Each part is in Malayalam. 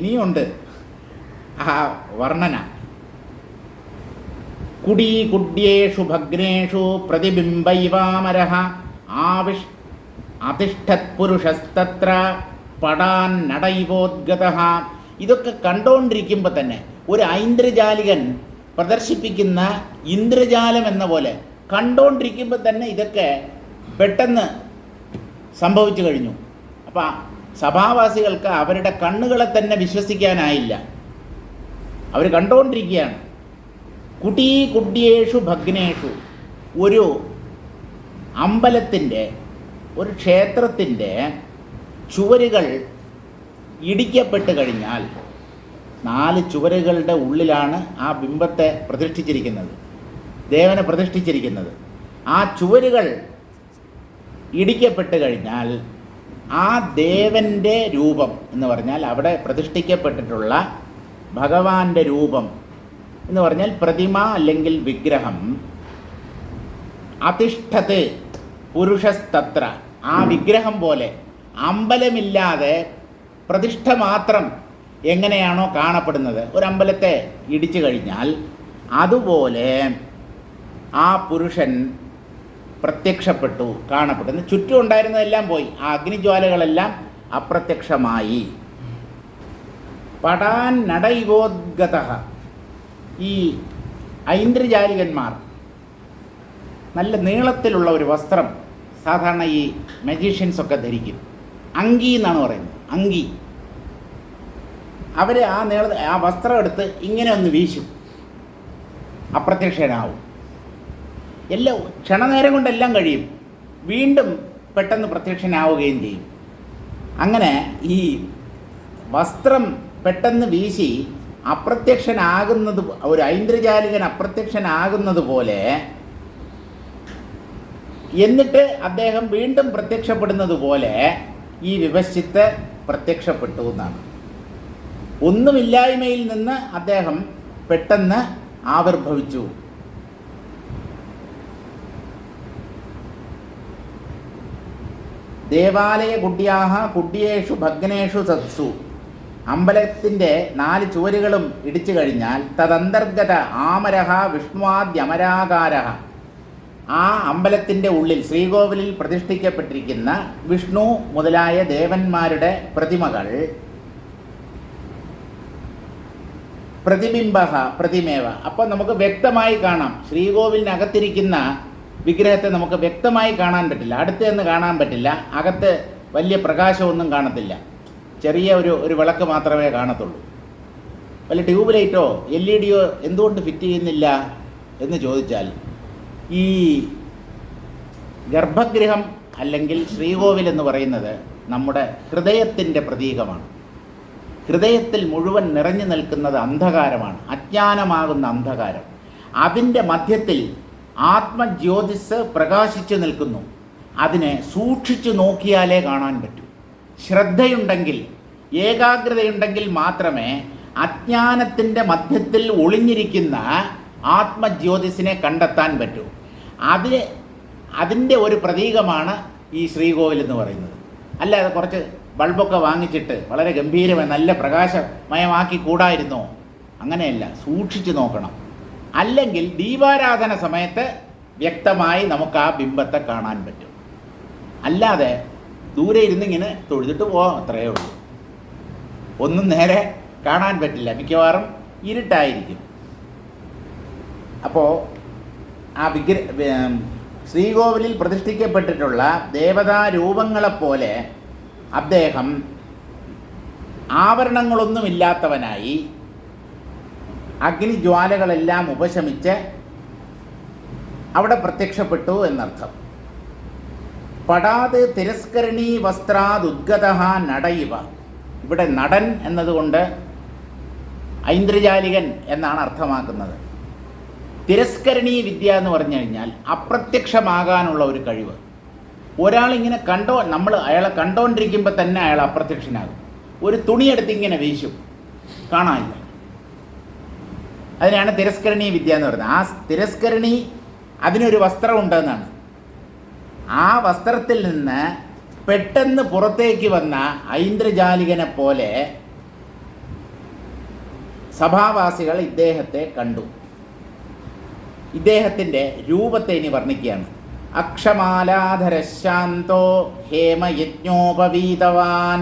ഇനിയുണ്ട് ആ വർണ്ണന. കുടീകുഡ്യേഷു ഭഗ്നേഷു പ്രതിബിംബൈവാമരഃ അതിഷ്ഠത് പുരുഷസ്തത്ര പടാൻ നടൈവോദ്ഗതഃ. ഇതൊക്കെ കണ്ടുകൊണ്ടിരിക്കുമ്പോൾ തന്നെ ഒരു ഐന്ദ്രജാലികൻ പ്രദർശിപ്പിക്കുന്ന ഇന്ദ്രജാലം എന്ന പോലെ കണ്ടുകൊണ്ടിരിക്കുമ്പോൾ തന്നെ ഇതൊക്കെ പെട്ടെന്ന് സംഭവിച്ചു കഴിഞ്ഞു. അപ്പം സഭാവാസികൾക്ക് അവരുടെ കണ്ണുകളെ തന്നെ വിശ്വസിക്കാനായില്ല. അവർ കണ്ടുകൊണ്ടിരിക്കുകയാണ്. കുടീകുഡ്യേഷു ഭഗ്നേഷു, ഒരു അമ്പലത്തിൻ്റെ, ഒരു ക്ഷേത്രത്തിൻ്റെ ചുവരുകൾ ഇടിക്കപ്പെട്ട് കഴിഞ്ഞാൽ 4 ചുവരുകളുടെ ഉള്ളിലാണ് ആ ബിംബത്തെ പ്രതിഷ്ഠിച്ചിരിക്കുന്നത്, ദേവനെ പ്രതിഷ്ഠിച്ചിരിക്കുന്നത്. ആ ചുവരുകൾ ഇടിക്കപ്പെട്ട് കഴിഞ്ഞാൽ ആ ദേവൻ്റെ രൂപം എന്ന് പറഞ്ഞാൽ അവിടെ പ്രതിഷ്ഠിക്കപ്പെട്ടിട്ടുള്ള ഭഗവാന്റെ രൂപം എന്ന് പറഞ്ഞാൽ പ്രതിമ അല്ലെങ്കിൽ വിഗ്രഹം, അതിഷ്ഠത് പുരുഷസ്തത്ര, ആ വിഗ്രഹം പോലെ അമ്പലമില്ലാതെ പ്രതിഷ്ഠ മാത്രം എങ്ങനെയാണോ കാണപ്പെടുന്നത് ഒരമ്പലത്തെ ഇടിച്ചു കഴിഞ്ഞാൽ, അതുപോലെ ആ പുരുഷൻ പ്രത്യക്ഷപ്പെട്ടു, കാണപ്പെടുന്നു. ചുറ്റും ഉണ്ടായിരുന്നതെല്ലാം പോയി, ആ അഗ്നിജ്വാലകളെല്ലാം അപ്രത്യക്ഷമായി. പടാൻ നടൈവോദ്ഗതഃ, ഈ ഐന്ദ്രജാലികന്മാർ നല്ല നീളത്തിലുള്ള ഒരു വസ്ത്രം സാധാരണ ഈ മജീഷ്യൻസൊക്കെ ധരിക്കും. അങ്കി എന്നാണ് പറയുന്നത്, അങ്കി. അവർ ആ വസ്ത്രം എടുത്ത് ഇങ്ങനെ ഒന്ന് വീശും, അപ്രത്യക്ഷനാവും. എല്ലാം ക്ഷണനേരം കൊണ്ടെല്ലാം കഴിയും, വീണ്ടും പെട്ടെന്ന് പ്രത്യക്ഷനാവുകയും ചെയ്യും. അങ്ങനെ ഈ വസ്ത്രം പെട്ടെന്ന് വീശി അപ്രത്യക്ഷനാകുന്നത്, ഒരു ഐന്ദ്രജാലികൻ അപ്രത്യക്ഷനാകുന്നത് പോലെ, എന്നിട്ട് അദ്ദേഹം വീണ്ടും പ്രത്യക്ഷപ്പെടുന്നത് പോലെ ഈ വിഭശ്ചിത്ത് പ്രത്യക്ഷപ്പെട്ടു എന്നാണ്. ഒന്നുമില്ലായ്മയിൽ നിന്ന് അദ്ദേഹം പെട്ടെന്ന് ആവിർഭവിച്ചു. ദേവാലയ കുഡ്യാഹ കുഡ്യേഷു ഭഗ്നേഷു സത്സു, അമ്പലത്തിൻ്റെ 4 ചുവരുകളും ഇടിച്ചു കഴിഞ്ഞാൽ തദന്തർഗത ആമരഹ വിഷ്ണുവാദ്യമരാകാരഹ, ആ അമ്പലത്തിൻ്റെ ഉള്ളിൽ ശ്രീകോവിലിൽ പ്രതിഷ്ഠിക്കപ്പെട്ടിരിക്കുന്ന വിഷ്ണു മുതലായ ദേവന്മാരുടെ പ്രതിമകൾ പ്രതിബിംബ പ്രതിമേവ, അപ്പോൾ നമുക്ക് വ്യക്തമായി കാണാം. ശ്രീകോവിലിനകത്തിരിക്കുന്ന വിഗ്രഹത്തെ നമുക്ക് വ്യക്തമായി കാണാൻ പറ്റില്ല, അടുത്ത് നിന്ന് കാണാൻ പറ്റില്ല. അകത്ത് വലിയ പ്രകാശമൊന്നും കാണത്തില്ല, ചെറിയ ഒരു വിളക്ക് മാത്രമേ കാണത്തുള്ളൂ. വല്ല ട്യൂബ് ലൈറ്റോ LED എന്തുകൊണ്ട് ഫിറ്റ് ചെയ്യുന്നില്ല എന്ന് ചോദിച്ചാൽ, ഈ ഗർഭഗൃഹം അല്ലെങ്കിൽ ശ്രീകോവിൽ എന്ന് പറയുന്നത് നമ്മുടെ ഹൃദയത്തിൻ്റെ പ്രതീകമാണ്. ഹൃദയത്തിൽ മുഴുവൻ നിറഞ്ഞു നിൽക്കുന്നത് അന്ധകാരമാണ്, അജ്ഞാനമാകുന്ന അന്ധകാരം. അതിൻ്റെ മധ്യത്തിൽ ആത്മജ്യോതിസ് പ്രകാശിച്ചു നിൽക്കുന്നു. അതിനെ സൂക്ഷിച്ചു നോക്കിയാലേ കാണാൻ പറ്റൂ. ശ്രദ്ധയുണ്ടെങ്കിൽ, ഏകാഗ്രതയുണ്ടെങ്കിൽ മാത്രമേ അജ്ഞാനത്തിൻ്റെ മധ്യത്തിൽ ഒളിഞ്ഞിരിക്കുന്ന ആത്മജ്യോതിസിനെ കണ്ടെത്താൻ പറ്റൂ. അതിൻ്റെ ഒരു പ്രതീകമാണ് ഈ ശ്രീകോവിൽ എന്ന് പറയുന്നത്. അല്ലാതെ കുറച്ച് ബൾബൊക്കെ വാങ്ങിച്ചിട്ട് വളരെ ഗംഭീരമായി നല്ല പ്രകാശമയമാക്കി കൂടായിരുന്നോ? അങ്ങനെയല്ല, സൂക്ഷിച്ചു നോക്കണം. അല്ലെങ്കിൽ ദീപാരാധന സമയത്ത് വ്യക്തമായി നമുക്ക് ആ ബിംബത്തെ കാണാൻ പറ്റും. അല്ലാതെ ദൂരെ ഇരുന്നിങ്ങനെ തൊഴുതിട്ട് പോകാം, അത്രയേ ഉള്ളൂ. ഒന്നും നേരെ കാണാൻ പറ്റില്ല, മിക്കവാറും ഇരുട്ടായിരിക്കും. അപ്പോൾ ആ ശ്രീകോവിലിൽ പ്രതിഷ്ഠിക്കപ്പെട്ടിട്ടുള്ള ദേവതാരൂപങ്ങളെപ്പോലെ അദ്ദേഹം ആവരണങ്ങളൊന്നുമില്ലാത്തവനായി അഗ്നിജ്വാലകളെല്ലാം ഉപശമിച്ച് അവിടെ പ്രത്യക്ഷപ്പെട്ടു എന്നർത്ഥം. പടാത് തിരസ്കരണീ വസ്ത്രാദുദ്ഗത നടയിവ, ഇവിടെ നടൻ എന്നതുകൊണ്ട് ഐന്ദ്രജാലികൻ എന്നാണ് അർത്ഥമാക്കുന്നത്. തിരസ്കരണീ വിദ്യ എന്ന് പറഞ്ഞു കഴിഞ്ഞാൽ അപ്രത്യക്ഷമാകാനുള്ള ഒരു കഴിവ്. ഒരാളിങ്ങനെ അയാളെ കണ്ടുകൊണ്ടിരിക്കുമ്പോൾ തന്നെ അയാൾ അപ്രത്യക്ഷനാകും. ഒരു തുണിയെടുത്ത് ഇങ്ങനെ വീശും, കാണാനില്ല. അതിനാണ് തിരസ്കരണീ വിദ്യ എന്ന് പറയുന്നത്. ആ തിരസ്കരണി, അതിനൊരു വസ്ത്രമുണ്ടെന്നാണ്. ആ വസ്ത്രത്തിൽ നിന്ന് പെട്ടെന്ന് പുറത്തേക്ക് വന്ന ഐന്ദ്രജാലികനെ പോലെ സഭാവാസികൾ ഇദ്ദേഹത്തെ കണ്ടു. ഇദ്ദേഹത്തിൻ്റെ രൂപത്തെ ഇനി വർണ്ണിക്കുകയാണ്. അക്ഷമാലാധരശാന്തോ ഹേമയജ്ഞോപവീതവാൻ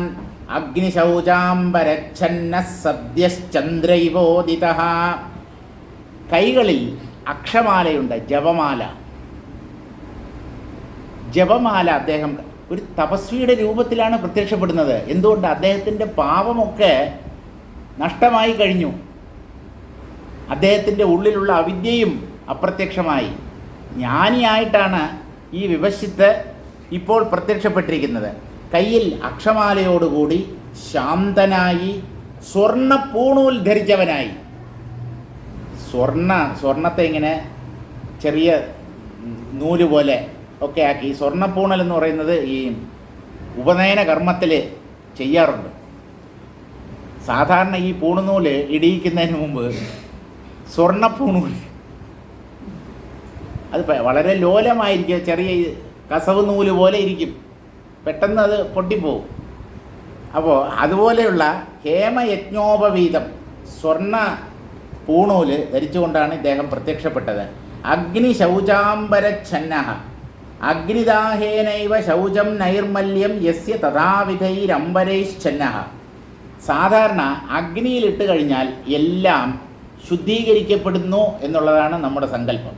അഗ്നിശൗചാംബരച്ഛന്ന സദ്യശ്ചന്ദ്രൈവോദിത. കൈകളിൽ അക്ഷമാലയുണ്ട്, ജപമാല. ജപമാല അദ്ദേഹം ഒരു തപസ്വിയുടെ രൂപത്തിലാണ് പ്രത്യക്ഷപ്പെടുന്നത്. എന്തുകൊണ്ട്? അദ്ദേഹത്തിൻ്റെ പാപമൊക്കെ നഷ്ടമായി കഴിഞ്ഞു. അദ്ദേഹത്തിൻ്റെ ഉള്ളിലുള്ള അവിദ്യയും അപ്രത്യക്ഷമായി. ജ്ഞാനിയായിട്ടാണ് ഈ വിഭജിത്ത് ഇപ്പോൾ പ്രത്യക്ഷപ്പെട്ടിരിക്കുന്നത്. കയ്യിൽ അക്ഷമാലയോടുകൂടി ശാന്തനായി സ്വർണ്ണപ്പൂണൂൽ ധരിച്ചവനായി. സ്വർണത്തെ ഇങ്ങനെ ചെറിയ നൂല് പോലെ ഒക്കെ ആക്കി. സ്വർണ്ണപ്പൂണൽ എന്ന് പറയുന്നത് ഈ ഉപനയന കർമ്മത്തിൽ ചെയ്യാറുണ്ട്. സാധാരണ ഈ പൂണുനൂല് ഇടിയിക്കുന്നതിന് മുമ്പ് സ്വർണ്ണപ്പൂണൂൽ, അത് വളരെ ലോലമായിരിക്കും, ചെറിയ കസവ് നൂല് പോലെ ഇരിക്കും, പെട്ടെന്ന് അത് പൊട്ടിപ്പോവും. അപ്പോൾ അതുപോലെയുള്ള ഹേമയജ്ഞോപവീതം സ്വർണ്ണ പൂണൂല് ധരിച്ചുകൊണ്ടാണ് ഇദ്ദേഹം പ്രത്യക്ഷപ്പെട്ടത്. അഗ്നിശൗചാംബരച്ഛന്നഃ അഗ്നിദാഹേനൈവ ശൗചം നൈർമല്യം യസ്യ തഥാവിധൈരംബരൈശ്ചന്നഃ. സാധാരണ അഗ്നിയിലിട്ട് കഴിഞ്ഞാൽ എല്ലാം ശുദ്ധീകരിക്കപ്പെടുന്നു എന്നുള്ളതാണ് നമ്മുടെ സങ്കല്പം.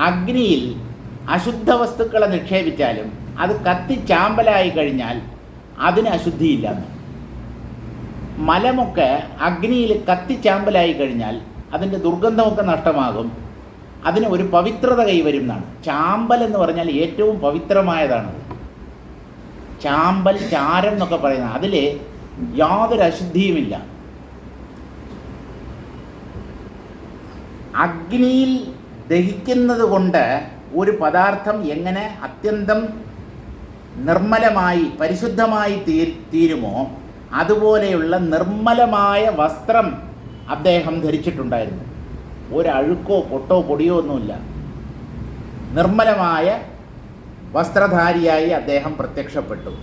അഗ്നിയിൽ അശുദ്ധ വസ്തുക്കളെ നിക്ഷേപിച്ചാലും അത് കത്തിച്ചാമ്പലായി കഴിഞ്ഞാൽ അതിന് അശുദ്ധിയില്ലെന്ന്. മലമൊക്കെ അഗ്നിയിൽ കത്തിച്ചാമ്പലായി കഴിഞ്ഞാൽ അതിൻ്റെ ദുർഗന്ധമൊക്കെ നഷ്ടമാകും, അതിന് ഒരു പവിത്രത കൈവരും എന്നാണ്. ചാമ്പൽ എന്ന് പറഞ്ഞാൽ ഏറ്റവും പവിത്രമായതാണ്. ചാമ്പൽ, ചാരം എന്നൊക്കെ പറയുന്നത്, അതിൽ യാതൊരു അശുദ്ധിയുമില്ല. അഗ്നിയിൽ ദഹിക്കുന്നത് കൊണ്ട് ഒരു പദാർത്ഥം എങ്ങനെ അത്യന്തം നിർമ്മലമായി പരിശുദ്ധമായി തീരുമോ അതുപോലെയുള്ള നിർമ്മലമായ വസ്ത്രം അദ്ദേഹം ധരിച്ചിട്ടുണ്ടായിരുന്നു. ഒരഴുക്കോ പൊട്ടോ പൊടിയോ ഒന്നുമില്ല. നിർമ്മലമായ വസ്ത്രധാരിയായി അദ്ദേഹം പ്രത്യക്ഷപ്പെട്ടു.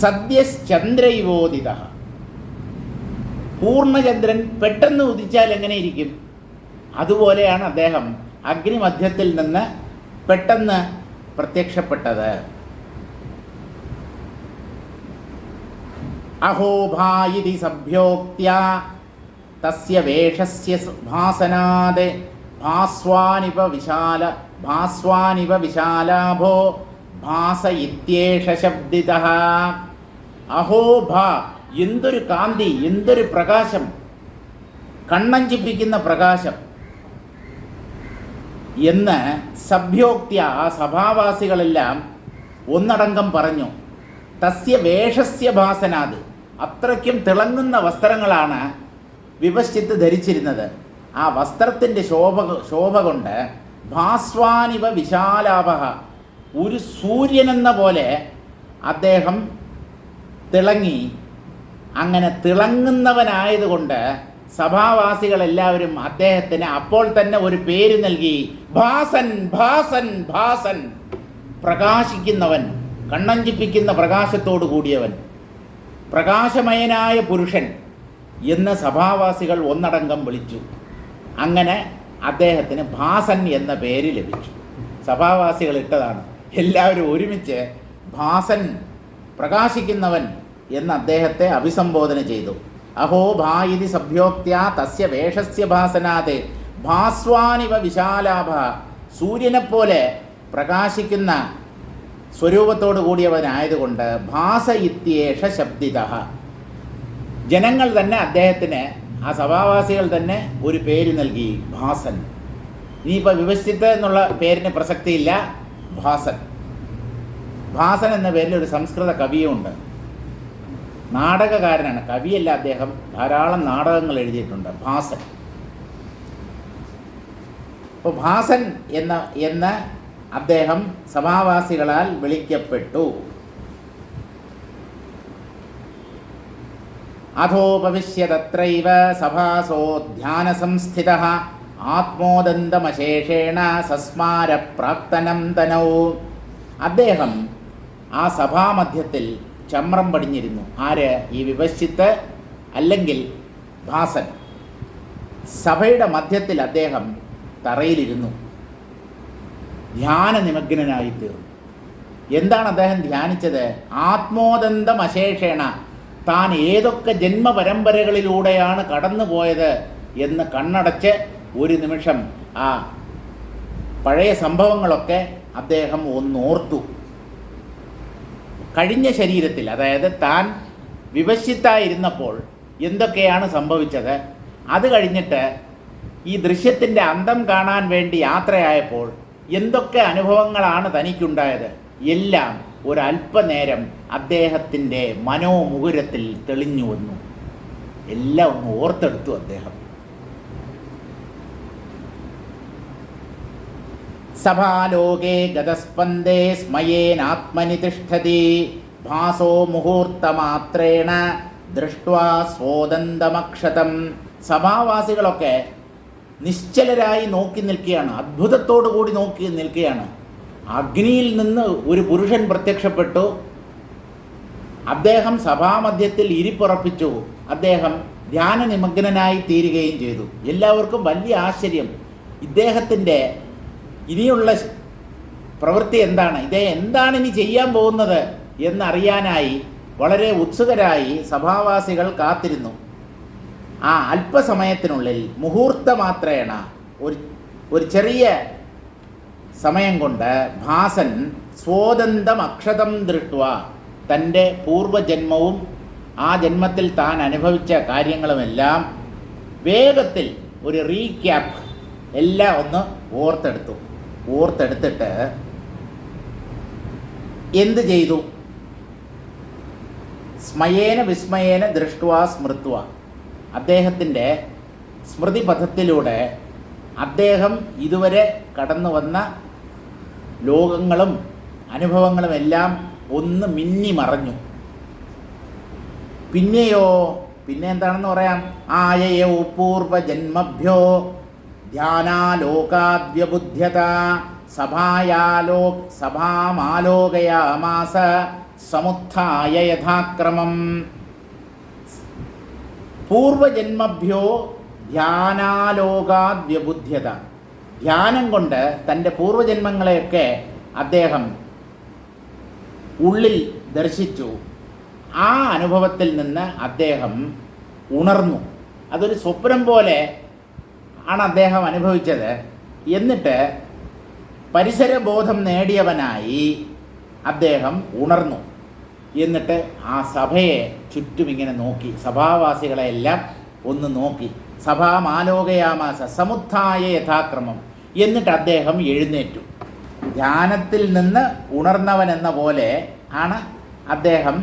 സദ്യശ്ചന്ദ്രൈവോദിത. പൂർണ്ണചന്ദ്രൻ പെട്ടെന്ന് ഉദിച്ചാൽ എങ്ങനെ ഇരിക്കും? അതുപോലെയാണ് അദ്ദേഹം അഗ്നിമധ്യത്തിൽ നിന്ന് പെട്ടെന്ന് പ്രത്യക്ഷപ്പെട്ടത്. അഹോഭായിതി സഭ്യോക്ത്യ തസ്യ വേഷസ്യ ഭാസനാദ് ഭാസ്വാനിവ വിശാലാഭോ ഭാസ ഇത്യേഷ ശബ്ദിതഃ. അഹോഭാ, എന്തൊരു കാന്തി, എന്തൊരു പ്രകാശം, കണ്ണഞ്ചിപ്പിക്കുന്ന പ്രകാശം എന്ന് സഭ്യോക്ത്യ, ആ സഭാവാസികളെല്ലാം ഒന്നടങ്കം പറഞ്ഞു. തസ്യ വേഷസ്യ ഭാസനാത്, അത്രയ്ക്കും തിളങ്ങുന്ന വസ്ത്രങ്ങളാണ് വിഭശ്ചിത്ത് ധരിച്ചിരുന്നത്. ആ വസ്ത്രത്തിൻ്റെ ശോഭ കൊണ്ട് ഭാസ്വാനിവ വിശാലാഭ, ഒരു സൂര്യനെന്ന പോലെ അദ്ദേഹം തിളങ്ങി. അങ്ങനെ തിളങ്ങുന്നവനായതുകൊണ്ട് സഭാവാസികളെല്ലാവരും അദ്ദേഹത്തിന് അപ്പോൾ തന്നെ ഒരു പേര് നൽകി. ഭാസൻ, ഭാസൻ, ഭാസൻ, പ്രകാശിക്കുന്നവൻ, കണ്ണഞ്ചിപ്പിക്കുന്ന പ്രകാശത്തോടു കൂടിയവൻ, പ്രകാശമയനായ പുരുഷൻ എന്ന് സഭാവാസികൾ ഒന്നടങ്കം വിളിച്ചു. അങ്ങനെ അദ്ദേഹത്തിന് ഭാസൻ എന്ന പേര് ലഭിച്ചു. സഭാവാസികൾ ഇട്ടതാണ്. എല്ലാവരും ഒരുമിച്ച് ഭാസൻ, പ്രകാശിക്കുന്നവൻ എന്ന് അദ്ദേഹത്തെ അഭിസംബോധന ചെയ്തു. അഹോ ഭായിതി സഭ്യോക്ത്യ തസ്യ വേഷസ്യ ഭാസനാത് ഭാസ്വാനിവ വിശാലാഭ, സൂര്യനെപ്പോലെ പ്രകാശിക്കുന്ന സ്വരൂപത്തോടു കൂടിയവനായതുകൊണ്ട് ഭാസ ഇത്യേഷ ശബ്ദിതഃ. ജനങ്ങൾ തന്നെ അദ്ദേഹത്തിന്, ആ സഭാവാസികൾ തന്നെ ഒരു പേര് നൽകി, ഭാസൻ. ഇനിയിപ്പോൾ വിഭജിത്ത് എന്നുള്ള പേരിന് പ്രസക്തിയില്ല, ഭാസൻ. ഭാസൻ എന്ന പേരിൽ ഒരു സംസ്കൃത കവിയുമുണ്ട്. നാടകകാരനാണ്, കവിയല്ല അദ്ദേഹം. ധാരാളം നാടകങ്ങൾ എഴുതിയിട്ടുണ്ട് ഭാസൻ. അപ്പോൾ ഭാസൻ എന്ന അദ്ദേഹം സഭാവാസികളാൽ വിളിക്കപ്പെട്ടു. അധോപവിശ്യതത്രൈവ സഭാസോ ധ്യാനസംസ്ഥിതഃ ആത്മോദന്തമശേഷേണ സസ്മാര പ്രാക്തനം തനൗ. അദ്ദേഹം ആ സഭാമധ്യത്തിൽ ചമ്രം പടിഞ്ഞിരുന്നു. ആര്? ഈ വിഭജിത്ത്, അല്ലെങ്കിൽ ഭാസൻ. സഭയുടെ മധ്യത്തിൽ അദ്ദേഹം തറയിലിരുന്നു, ധ്യാന നിമഗ്നനായിത്തീർന്നു. എന്താണ് അദ്ദേഹം ധ്യാനിച്ചത്? ആത്മോദന്തമശേഷേണ താൻ ഏതൊക്കെ ജന്മപരമ്പരകളിലൂടെയാണ് കടന്നുപോയത് എന്ന് കണ്ണടച്ച് ഒരു നിമിഷം ആ പഴയ സംഭവങ്ങളൊക്കെ അദ്ദേഹം ഒന്നോർത്തു. കഴിഞ്ഞ ശരീരത്തിൽ, അതായത് താൻ വിവശ്യത്തായിരുന്നപ്പോൾ എന്തൊക്കെയാണ് സംഭവിച്ചത്, അത് കഴിഞ്ഞിട്ട് ഈ ദൃശ്യത്തിൻ്റെ അന്തം കാണാൻ വേണ്ടി യാത്രയായപ്പോൾ എന്തൊക്കെ അനുഭവങ്ങളാണ് തനിക്കുണ്ടായത്, എല്ലാം ഒരല്പനേരം അദ്ദേഹത്തിൻ്റെ മനോമുകുരത്തിൽ തെളിഞ്ഞു വന്നു. എല്ലാം ഒന്ന് ഓർത്തെടുത്തു അദ്ദേഹം. സഭാലോകേ ഗതസ്പന്ദേ സ്മയേനാത്മനി തിഷ്ഠതി ഭാസോ മുഹൂർത്തമാത്രേണ ദൃഷ്ട്വാ സ്വോദന്തമക്ഷതം. സഭാവാസികളൊക്കെ നിശ്ചലരായി നോക്കി നിൽക്കുകയാണ്, അത്ഭുതത്തോടു കൂടി നോക്കി നിൽക്കുകയാണ്. അഗ്നിയിൽ നിന്ന് ഒരു പുരുഷൻ പ്രത്യക്ഷപ്പെട്ടു. അദ്ദേഹം സഭാമധ്യത്തിൽ ഇരിപ്പുറപ്പിച്ചു. അദ്ദേഹം ധ്യാന നിമഗ്നനായി തീരുകയും ചെയ്തു. എല്ലാവർക്കും വലിയ ആശ്ചര്യം. ഇദ്ദേഹത്തിൻ്റെ ഇനിയുള്ള പ്രവൃത്തി എന്താണ്, എന്താണ് ഇനി ചെയ്യാൻ പോകുന്നത് എന്നറിയാനായി വളരെ ഉത്സുകരായി സഭാവാസികൾ കാത്തിരുന്നു. ആ അല്പസമയത്തിനുള്ളിൽ മുഹൂർത്തമാത്രേണ, ഒരു ചെറിയ സമയം കൊണ്ട് ഭാസൻ സ്വോദന്തം അക്ഷതം ദൃഷ്ട്വ, തൻ്റെ പൂർവജന്മവും ആ ജന്മത്തിൽ താൻ അനുഭവിച്ച കാര്യങ്ങളുമെല്ലാം വേഗത്തിൽ ഒരു റീക്യാപ്പ് എല്ലാം ഒന്ന് ഓർത്തെടുത്തിട്ട് എന്ത് ചെയ്തു? സ്മയേന വിസ്മയേന ദൃഷ്ട്വാ സ്മൃത്വ, അദ്ദേഹത്തിൻ്റെ സ്മൃതിപഥത്തിലൂടെ അദ്ദേഹം ഇതുവരെ കടന്നു വന്ന ലോകങ്ങളും അനുഭവങ്ങളും എല്ലാം ഒന്ന് മിന്നി മറഞ്ഞു. പിന്നെ എന്താണെന്ന് പറയാം? ആയയോ പൂർവജന്മഭ്യോ ധ്യാനാലോകാദ്വ്യബുദ്ധ്യത സഭാമാലോകയാമാസ സമുത്ഥായ യഥാക്രമം. പൂർവജന്മഭ്യോ ധ്യാനാലോകാദ്വ്യബുദ്ധ്യത, ധ്യാനം കൊണ്ട് തൻ്റെ പൂർവജന്മങ്ങളെയൊക്കെ അദ്ദേഹം ഉള്ളിൽ ദർശിച്ചു. ആ അനുഭവത്തിൽ നിന്ന് അദ്ദേഹം ഉണർന്നു. അതൊരു സ്വപ്നം പോലെ ആണ് അദ്ദേഹം അനുഭവിച്ചത്. എന്നിട്ട് പരിസരബോധം നേടിയവനായി അദ്ദേഹം ഉണർന്നു. എന്നിട്ട് ആ സഭയെ ചുറ്റും ഇങ്ങനെ നോക്കി, സഭാവാസികളെയെല്ലാം ഒന്ന് നോക്കി. സഭാമാലോകയാമാസ സമുത്ഥായ യഥാക്രമം. എന്നിട്ട് അദ്ദേഹം എഴുന്നേറ്റു. ധ്യാനത്തിൽ നിന്ന് ഉണർന്നവനെന്ന പോലെ ആണ് അദ്ദേഹം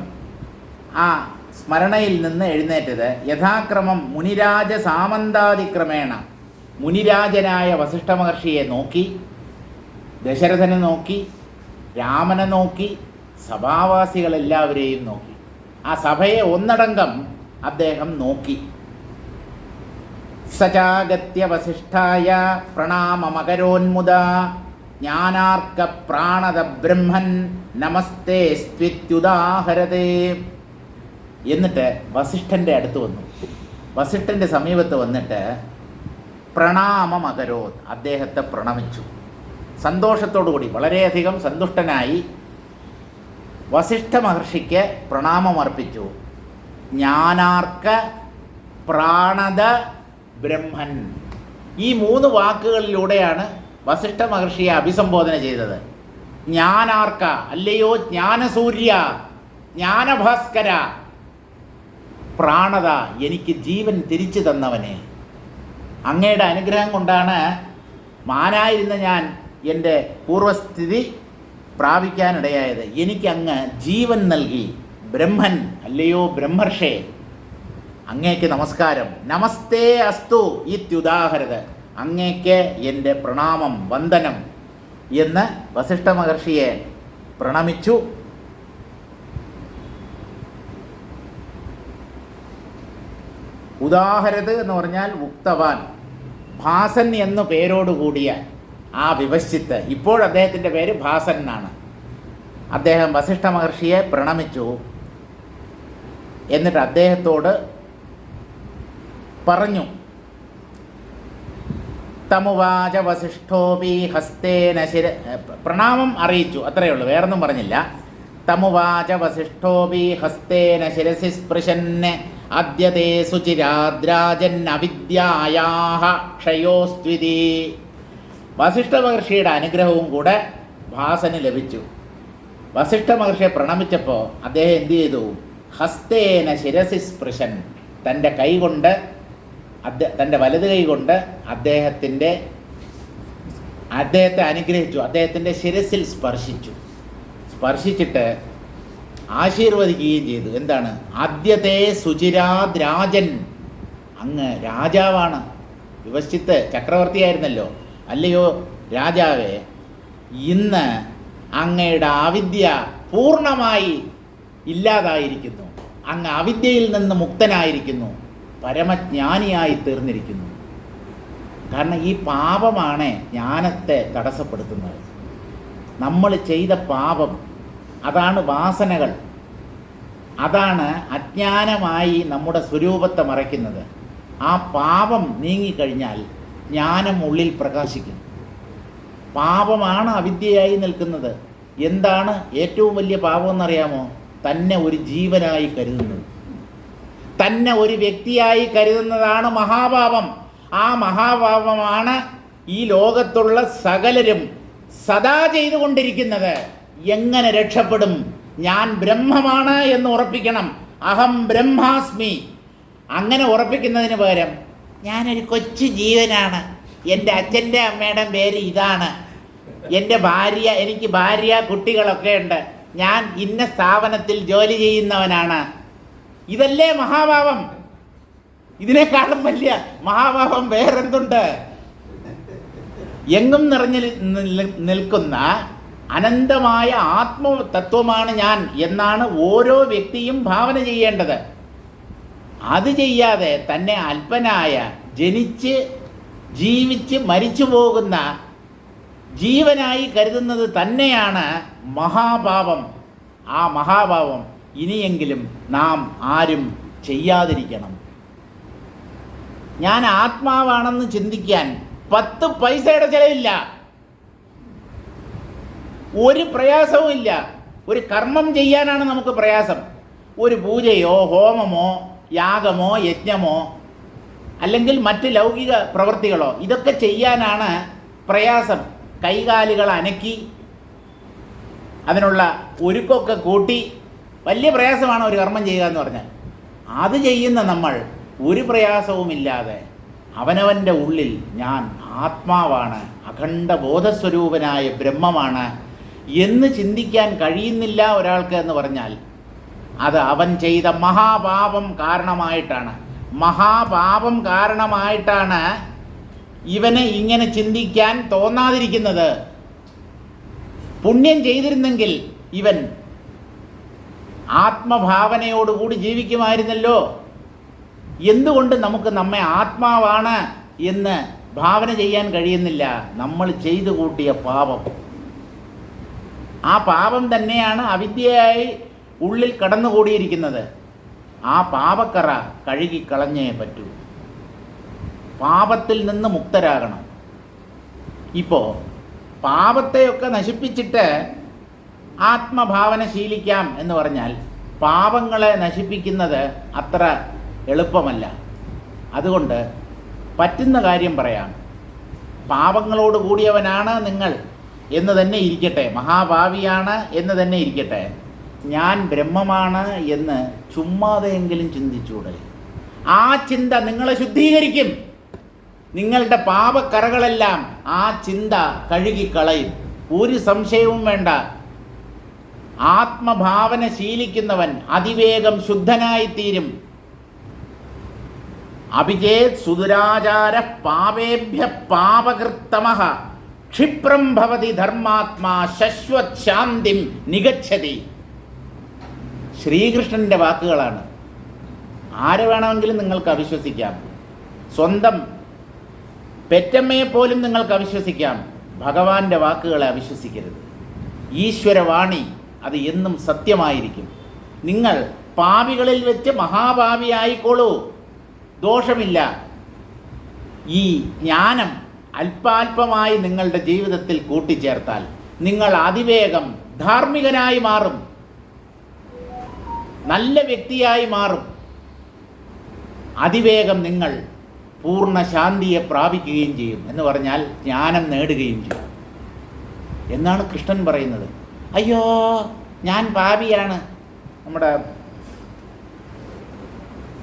ആ സ്മരണയിൽ നിന്ന് എഴുന്നേറ്റത്. യഥാക്രമം മുനിരാജ സാമന്താതിക്രമേണ, മുനിരാജനായ വസിഷ്ഠ മഹർഷിയെ നോക്കി, ദശരഥനെ നോക്കി, രാമനെ നോക്കി, സഭാവാസികളെല്ലാവരെയും നോക്കി. ആ സഭയെ ഒന്നടങ്കം അദ്ദേഹം നോക്കി. സചാഗത്യ വസിഷ്ഠായ പ്രണാമമകരോന്മുദ ജ്ഞാനാർക്ക പ്രാണത ബ്രഹ്മൻ നമസ്തേ സ്ത്വിത്യുദാഹരതേ. എന്നിട്ട് വസിഷ്ഠൻ്റെ അടുത്ത് വന്നു. വസിഷ്ഠൻ്റെ സമീപത്ത് വന്നിട്ട് പ്രണാമമകരോത്, അദ്ദേഹത്തെ പ്രണമിച്ചു. സന്തോഷത്തോടു കൂടി, വളരെയധികം സന്തുഷ്ടനായി വസിഷ്ഠ മഹർഷിക്ക് പ്രണാമമർപ്പിച്ചു. ജ്ഞാനാർക്ക പ്രാണത ബ്രഹ്മൻ, ഈ 3 വാക്കുകളിലൂടെയാണ് വസിഷ്ഠ മഹർഷിയെ അഭിസംബോധന ചെയ്തത്. ജ്ഞാനാർക്ക, അല്ലയോ ജ്ഞാനസൂര്യ, ജ്ഞാനഭാസ്കര, പ്രാണത, എനിക്ക് ജീവൻ തിരിച്ചു തന്നവനെ, അങ്ങയുടെ അനുഗ്രഹം കൊണ്ടാണ് മാനായിരുന്ന ഞാൻ എൻ്റെ പൂർവസ്ഥിതി പ്രാപിക്കാനിടയായത്. എനിക്കങ്ങ് ജീവൻ നൽകി. ബ്രഹ്മൻ, അല്ലയോ ബ്രഹ്മർഷേ, അങ്ങേക്ക് നമസ്കാരം. നമസ്തേ അസ്തു ഇത്യുദാഹരത്, അങ്ങേക്ക് എൻ്റെ പ്രണാമം, വന്ദനം എന്ന് വസിഷ്ഠ മഹർഷിയെ പ്രണമിച്ചു. ഉദാഹരത് എന്ന് പറഞ്ഞാൽ ഉക്തവാൻ, ഭാസൻ എന്നു പേരോടുകൂടിയ ആ വിവശ്ചിത്ത്, ഇപ്പോൾ അദ്ദേഹത്തിൻ്റെ പേര് ഭാസൻ എന്നാണ്. അദ്ദേഹം വസിഷ്ഠ മഹർഷിയെ പ്രണമിച്ചു. എന്നിട്ട് അദ്ദേഹത്തോട് പറഞ്ഞു. തമുവാച വസിഷ്ഠോപി ഹസ്തേന പ്രണാമം അറിയിച്ചു, അത്രയേ ഉള്ളൂ, വേറൊന്നും പറഞ്ഞില്ല. തമുവാച വസിഷ്ഠോപി ഹസ്തേന ശിരസി സ്പൃശന് അദ്യതേ സുചിരാദ്രാജൻ അവിദ്യായാഹ ക്ഷയോസ്ത്വിതി. വസിഷ്ഠ മഹർഷിയുടെ അനുഗ്രഹവും കൂടെ ഭാസന് ലഭിച്ചു. വസിഷ്ഠ മഹർഷിയെ പ്രണമിച്ചപ്പോൾ അദ്ദേഹം എന്തു ചെയ്തു? ഹസ്തേന ശിരസി സ്പൃശൻ, തൻ്റെ കൈ കൊണ്ട് തൻ്റെ വലത് കൈ കൊണ്ട് അദ്ദേഹത്തെ അനുഗ്രഹിച്ചു, അദ്ദേഹത്തിൻ്റെ ശിരസിൽ സ്പർശിച്ചിട്ട് ആശീർവദിക്കുകയും ചെയ്തു. എന്താണ്? ആദ്യത്തെ സുചിരാദ് രാജൻ, അങ്ങ് രാജാവാണ്, വിവശ്ചിത്ത് ചക്രവർത്തിയായിരുന്നല്ലോ, അല്ലയോ രാജാവേ, ഇന്ന് അങ്ങയുടെ അവിദ്യ പൂർണ്ണമായി ഇല്ലാതായിരിക്കുന്നു, അങ്ങ് അവിദ്യയിൽ നിന്ന് മുക്തനായിരിക്കുന്നു, പരമജ്ഞാനിയായി തീർന്നിരിക്കുന്നു. കാരണം ഈ പാപമാണ് ജ്ഞാനത്തെ തടസ്സപ്പെടുത്തുന്നത്. നമ്മൾ ചെയ്ത പാപം, അതാണ് വാസനകൾ, അതാണ് അജ്ഞാനമായി നമ്മുടെ സ്വരൂപത്തെ മറയ്ക്കുന്നത്. ആ പാപം നീങ്ങിക്കഴിഞ്ഞാൽ ജ്ഞാനം ഉള്ളിൽ പ്രകാശിക്കും. പാപമാണ് അവിദ്യയായി നിൽക്കുന്നത്. എന്താണ് ഏറ്റവും വലിയ പാപമെന്നറിയാമോ? തന്നെ ഒരു ജീവനായി കരുതുന്നത്, തന്നെ ഒരു വ്യക്തിയായി കരുതുന്നതാണ് മഹാപാപം. ആ മഹാപാപമാണ് ഈ ലോകത്തുള്ള സകലരും സദാ ചെയ്തുകൊണ്ടിരിക്കുന്നത്. എങ്ങനെ രക്ഷപ്പെടും? ഞാൻ ബ്രഹ്മമാണ് എന്ന് ഉറപ്പിക്കണം. അഹം ബ്രഹ്മാസ്മി. അങ്ങനെ ഉറപ്പിക്കുന്നതിന് പകരം ഞാനൊരു കൊച്ചു ജീവനാണ്, എൻ്റെ അച്ഛൻ്റെ അമ്മയുടെ പേര് ഇതാണ്, എനിക്ക് ഭാര്യ കുട്ടികളൊക്കെ ഉണ്ട്, ഞാൻ ഇന്ന സ്ഥാപനത്തിൽ ജോലി ചെയ്യുന്നവനാണ്. ഇതല്ലേ മഹാഭാവം? ഇതിനേക്കാളും വലിയ മഹാഭാവം വേറെന്തുണ്ട്? എങ്ങും നിറഞ്ഞു നിൽക്കുന്ന അനന്തമായ ആത്മതത്വമാണ് ഞാൻ എന്നാണ് ഓരോ വ്യക്തിയും ഭാവന ചെയ്യേണ്ടത്. അത് ചെയ്യാതെ തന്നെ അല്പനായ, ജനിച്ച് ജീവിച്ച് മരിച്ചു പോകുന്ന ജീവനായി കരുതുന്നത് തന്നെയാണ് മഹാപാപം. ആ മഹാപാപം ഇനിയെങ്കിലും നാം ആരും ചെയ്യാതിരിക്കണം. ഞാൻ ആത്മാവാണെന്ന് ചിന്തിക്കാൻ 10 പൈസയുടെ ചിലവില്ല, ഒരു പ്രയാസവും ഇല്ല. ഒരു കർമ്മം ചെയ്യാനാണ് നമുക്ക് പ്രയാസം. ഒരു പൂജയോ ഹോമമോ യാഗമോ യജ്ഞമോ അല്ലെങ്കിൽ മറ്റ് ലൗകിക പ്രവൃത്തികളോ ഇതൊക്കെ ചെയ്യാനാണ് പ്രയാസം. കൈകാലുകൾ അനക്കി അതിനുള്ള ഒരുക്കമൊക്കെ കൂട്ടി വലിയ പ്രയാസമാണ് ഒരു കർമ്മം ചെയ്യുക എന്ന് പറഞ്ഞാൽ. അത് ചെയ്യുന്ന നമ്മൾ ഒരു പ്രയാസവുമില്ലാതെ അവനവൻ്റെ ഉള്ളിൽ ഞാൻ ആത്മാവാണ്, അഖണ്ഡ ബോധസ്വരൂപനായ ബ്രഹ്മമാണ് എന്ന് ചിന്തിക്കാൻ കഴിയുന്നില്ല ഒരാൾക്ക് എന്ന് പറഞ്ഞാൽ അത് അവൻ ചെയ്ത മഹാപാപം കാരണമായിട്ടാണ്. മഹാപാപം കാരണമായിട്ടാണ് ഇവന് ഇങ്ങനെ ചിന്തിക്കാൻ തോന്നാതിരിക്കുന്നത്. പുണ്യം ചെയ്തിരുന്നെങ്കിൽ ഇവൻ ആത്മഭാവനയോടുകൂടി ജീവിക്കുമായിരുന്നല്ലോ. എന്തുകൊണ്ട് നമുക്ക് നമ്മെ ആത്മാവാണ് എന്ന് ഭാവന ചെയ്യാൻ കഴിയുന്നില്ല? നമ്മൾ ചെയ്തു കൂട്ടിയ പാപം. ആ പാപം തന്നെയാണ് അവിദ്യയായി ഉള്ളിൽ കടന്നുകൂടിയിരിക്കുന്നത്. ആ പാപക്കറ കഴുകിക്കളഞ്ഞേ പറ്റൂ. പാപത്തിൽ നിന്ന് മുക്തരാകണം. ഇപ്പോൾ പാപത്തെയൊക്കെ നശിപ്പിച്ചിട്ട് ആത്മഭാവന ശീലിക്കാം എന്ന് പറഞ്ഞാൽ പാപങ്ങളെ നശിപ്പിക്കുന്നത് അത്ര എളുപ്പമല്ല. അതുകൊണ്ട് പറ്റുന്ന കാര്യം പറയാം. പാപങ്ങളോട് കൂടിയവനാണ് നിങ്ങൾ എന്ന് തന്നെ ഇരിക്കട്ടെ, മഹാഭാവിയാണ് എന്ന് തന്നെ ഇരിക്കട്ടെ, ഞാൻ ബ്രഹ്മമാണ് എന്ന് ചുമ്മാതെയെങ്കിലും ചിന്തിച്ചൂടെ? ആ ചിന്ത നിങ്ങളെ ശുദ്ധീകരിക്കും. നിങ്ങളുടെ പാപക്കറകളെല്ലാം ആ ചിന്ത കഴുകിക്കളയും. ഒരു സംശയവും വേണ്ട. ആത്മഭാവന ശീലിക്കുന്നവൻ അതിവേഗം ശുദ്ധനായിത്തീരും. അഭിചേത് സുദുരാചാര പാപേഭ്യ പാപകൃത്തമഃ ക്ഷിപ്രം ഭവതി ധർമാത്മാ ശശ്വത് ശാന്തിം നിഗച്ഛതി. ശ്രീകൃഷ്ണൻ്റെ വാക്കുകളാണ്. ആരെ വേണമെങ്കിലും നിങ്ങൾക്ക് അവിശ്വസിക്കാം. സ്വന്തം പെറ്റമ്മയെപ്പോലും നിങ്ങൾക്ക് അവിശ്വസിക്കാം. ഭഗവാന്റെ വാക്കുകളെ അവിശ്വസിക്കരുത്. ഈശ്വരവാണി അത് എന്നും സത്യമായിരിക്കും. നിങ്ങൾ പാപികളിൽ വെച്ച് മഹാപാപിയായിക്കോളൂ. ദോഷമില്ല. ഈ ജ്ഞാനം അല്പാൽപമായി നിങ്ങളുടെ ജീവിതത്തിൽ കൂട്ടിച്ചേർത്താൽ നിങ്ങൾ അതിവേഗം ധാർമ്മികനായി മാറും, നല്ല വ്യക്തിയായി മാറും. അതിവേഗം നിങ്ങൾ പൂർണ്ണ ശാന്തിയെ പ്രാപിക്കുകയും ചെയ്യും. എന്ന് പറഞ്ഞാൽ ജ്ഞാനം നേടുകയും ചെയ്യും എന്നാണ് കൃഷ്ണൻ പറയുന്നത്. അയ്യോ ഞാൻ പാപിയാണ്. നമ്മുടെ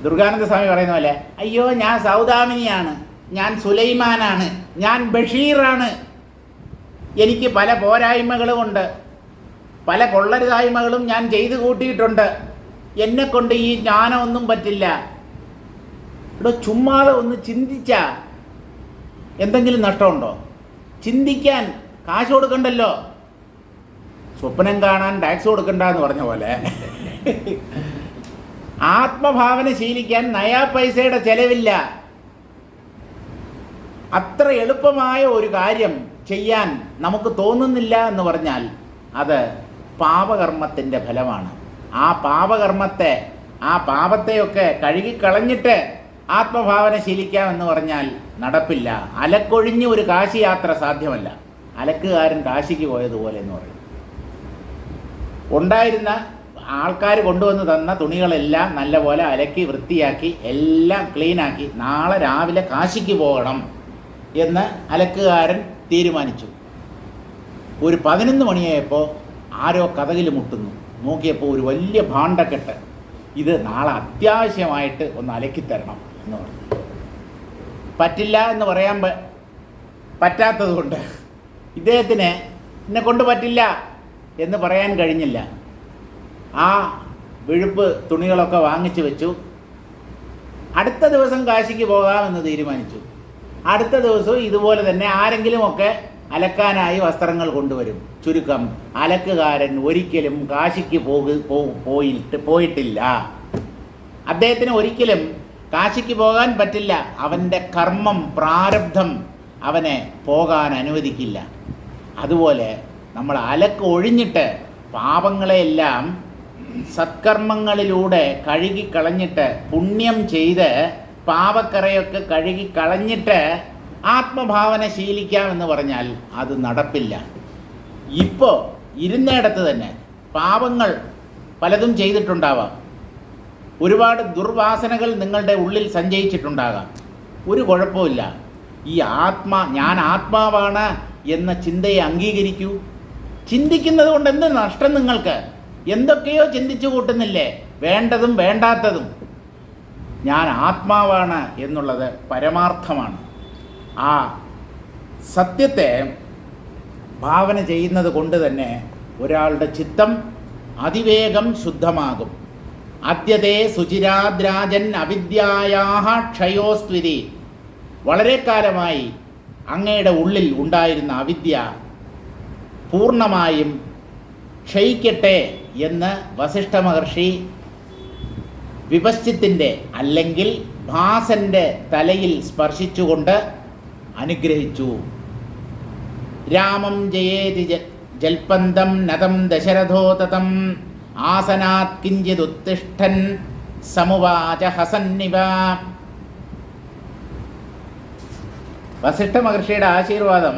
ദുർഗാനന്ദ സ്വാമി പറയുന്ന പോലെ, അയ്യോ ഞാൻ സൗദാമിനിയാണ്, ഞാൻ സുലൈമാനാണ്, ഞാൻ ബഷീറാണ്, എനിക്ക് പല പോരായ്മകളുമുണ്ട്, പല കൊള്ളരുതായ്മകളും ഞാൻ ചെയ്തു കൂട്ടിയിട്ടുണ്ട്, എന്നെക്കൊണ്ട് ഈ ജ്ഞാനമൊന്നും പറ്റില്ല. ഇവിടെ ചുമ്മാതെ ഒന്ന് ചിന്തിച്ചാൽ എന്തെങ്കിലും നഷ്ടമുണ്ടോ? ചിന്തിക്കാൻ കാശ് കൊടുക്കണ്ടല്ലോ. സ്വപ്നം കാണാൻ ടാക്സ് കൊടുക്കണ്ട എന്ന് പറഞ്ഞ പോലെ ആത്മഭാവന ശീലിക്കാൻ നയാ പൈസയുടെ ചെലവില്ല. അത്ര എളുപ്പമായ ഒരു കാര്യം ചെയ്യാൻ നമുക്ക് തോന്നുന്നില്ല എന്ന് പറഞ്ഞാൽ അത് പാപകർമ്മത്തിൻ്റെ ഫലമാണ്. ആ പാപകർമ്മത്തെ, ആ പാപത്തെയൊക്കെ കഴുകിക്കളഞ്ഞിട്ട് ആത്മഭാവന ശീലിക്കാമെന്ന് പറഞ്ഞാൽ നടപ്പില്ല. അലക്കൊഴിഞ്ഞ് ഒരു കാശി യാത്ര സാധ്യമല്ല. അലക്കുകാരൻ കാശിക്ക് പോയതുപോലെ എന്ന് പറയും. ഉണ്ടായിരുന്ന ആൾക്കാർ കൊണ്ടുവന്ന് തന്ന തുണികളെല്ലാം നല്ലപോലെ അലക്കി വൃത്തിയാക്കി എല്ലാം ക്ലീനാക്കി നാളെ രാവിലെ കാശിക്ക് പോകണം എന്ന് അലക്കുകാരൻ തീരുമാനിച്ചു. ഒരു 11 മണിയായപ്പോൾ ആരോ കതകിൽ മുട്ടുന്നു. നോക്കിയപ്പോൾ ഒരു വലിയ ഭാണ്ഡക്കെട്ട്. ഇത് നാളെ അത്യാവശ്യമായിട്ട് ഒന്ന് അലക്കിത്തരണം എന്ന് പറഞ്ഞു. പറ്റില്ല എന്ന് പറയാൻ പറ്റാത്തത് കൊണ്ട് ഇദ്ദേഹത്തിന് എന്നെ കൊണ്ട് പറ്റില്ല എന്ന് പറയാൻ കഴിഞ്ഞില്ല. ആ വെളുപ്പ് തുണികളൊക്കെ വാങ്ങിച്ചു വെച്ചു. അടുത്ത ദിവസം കാശിക്ക് പോകാമെന്ന് തീരുമാനിച്ചു. അടുത്ത ദിവസവും ഇതുപോലെ തന്നെ ആരെങ്കിലുമൊക്കെ അലക്കാനായി വസ്ത്രങ്ങൾ കൊണ്ടുവരും. ചുരുക്കം അലക്കുകാരൻ ഒരിക്കലും കാശിക്ക് പോയിട്ടില്ല. അദ്ദേഹത്തിന് ഒരിക്കലും കാശിക്ക് പോകാൻ പറ്റില്ല. അവൻ്റെ കർമ്മം, പ്രാരബ്ധം അവനെ പോകാൻ അനുവദിക്കില്ല. അതുപോലെ നമ്മൾ അലക്ക് ഒഴിഞ്ഞിട്ട് പാപങ്ങളെയെല്ലാം സത്കർമ്മങ്ങളിലൂടെ കഴുകിക്കളഞ്ഞിട്ട് പുണ്യം ചെയ്ത് പാപക്കറയൊക്കെ കഴുകിക്കളഞ്ഞിട്ട് ആത്മഭാവന ശീലിക്കാമെന്ന് പറഞ്ഞാൽ അത് നടപ്പില്ല. ഇപ്പോൾ ഇരുന്നിടത്ത് തന്നെ പാപങ്ങൾ പലതും ചെയ്തിട്ടുണ്ടാവാം. ഒരുപാട് ദുർവാസനകൾ നിങ്ങളുടെ ഉള്ളിൽ സഞ്ചയിച്ചിട്ടുണ്ടാകാം. ഒരു കുഴപ്പമില്ല. ഈ ഞാൻ ആത്മാവാണ് എന്ന ചിന്തയെ അംഗീകരിക്കൂ. ചിന്തിക്കുന്നത് കൊണ്ട് എന്ത് നഷ്ടം നിങ്ങൾക്ക്? എന്തൊക്കെയോ ചിന്തിച്ചു കൂട്ടുന്നില്ലേ, വേണ്ടതും വേണ്ടാത്തതും. ഞാൻ ആത്മാവാണ് എന്നുള്ളത് പരമാർത്ഥമാണ്. ആ സത്യത്തെ ഭാവന ചെയ്യുന്നത് കൊണ്ട് തന്നെ ഒരാളുടെ ചിത്തം അതിവേഗം ശുദ്ധമാകും. അദ്യതേ സുചിരാദ്രാജൻ അവിദ്യായാഹ ക്ഷയോസ്ത്വിതി. വളരെ കാലമായി അങ്ങയുടെ ഉള്ളിൽ ഉണ്ടായിരുന്ന അവിദ്യ പൂർണ്ണമായും ക്ഷയിക്കട്ടെ എന്ന് വസിഷ്ഠ മഹർഷി വിപശ്ചിത്തിൻ്റെ അല്ലെങ്കിൽ ഭാസൻ്റെ തലയിൽ സ്പർശിച്ചുകൊണ്ട് അനുഗ്രഹിച്ചു. രാമം ജയേതി ജൽപന്തം നതം ദശരഥോ തതം ആസനാത് കിഞ്ചിദുത്തിഷ്ഠൻ സമുവാച ഹസന്നിവ. വസിഷ്ഠ മഹർഷിയുടെ ആശീർവാദം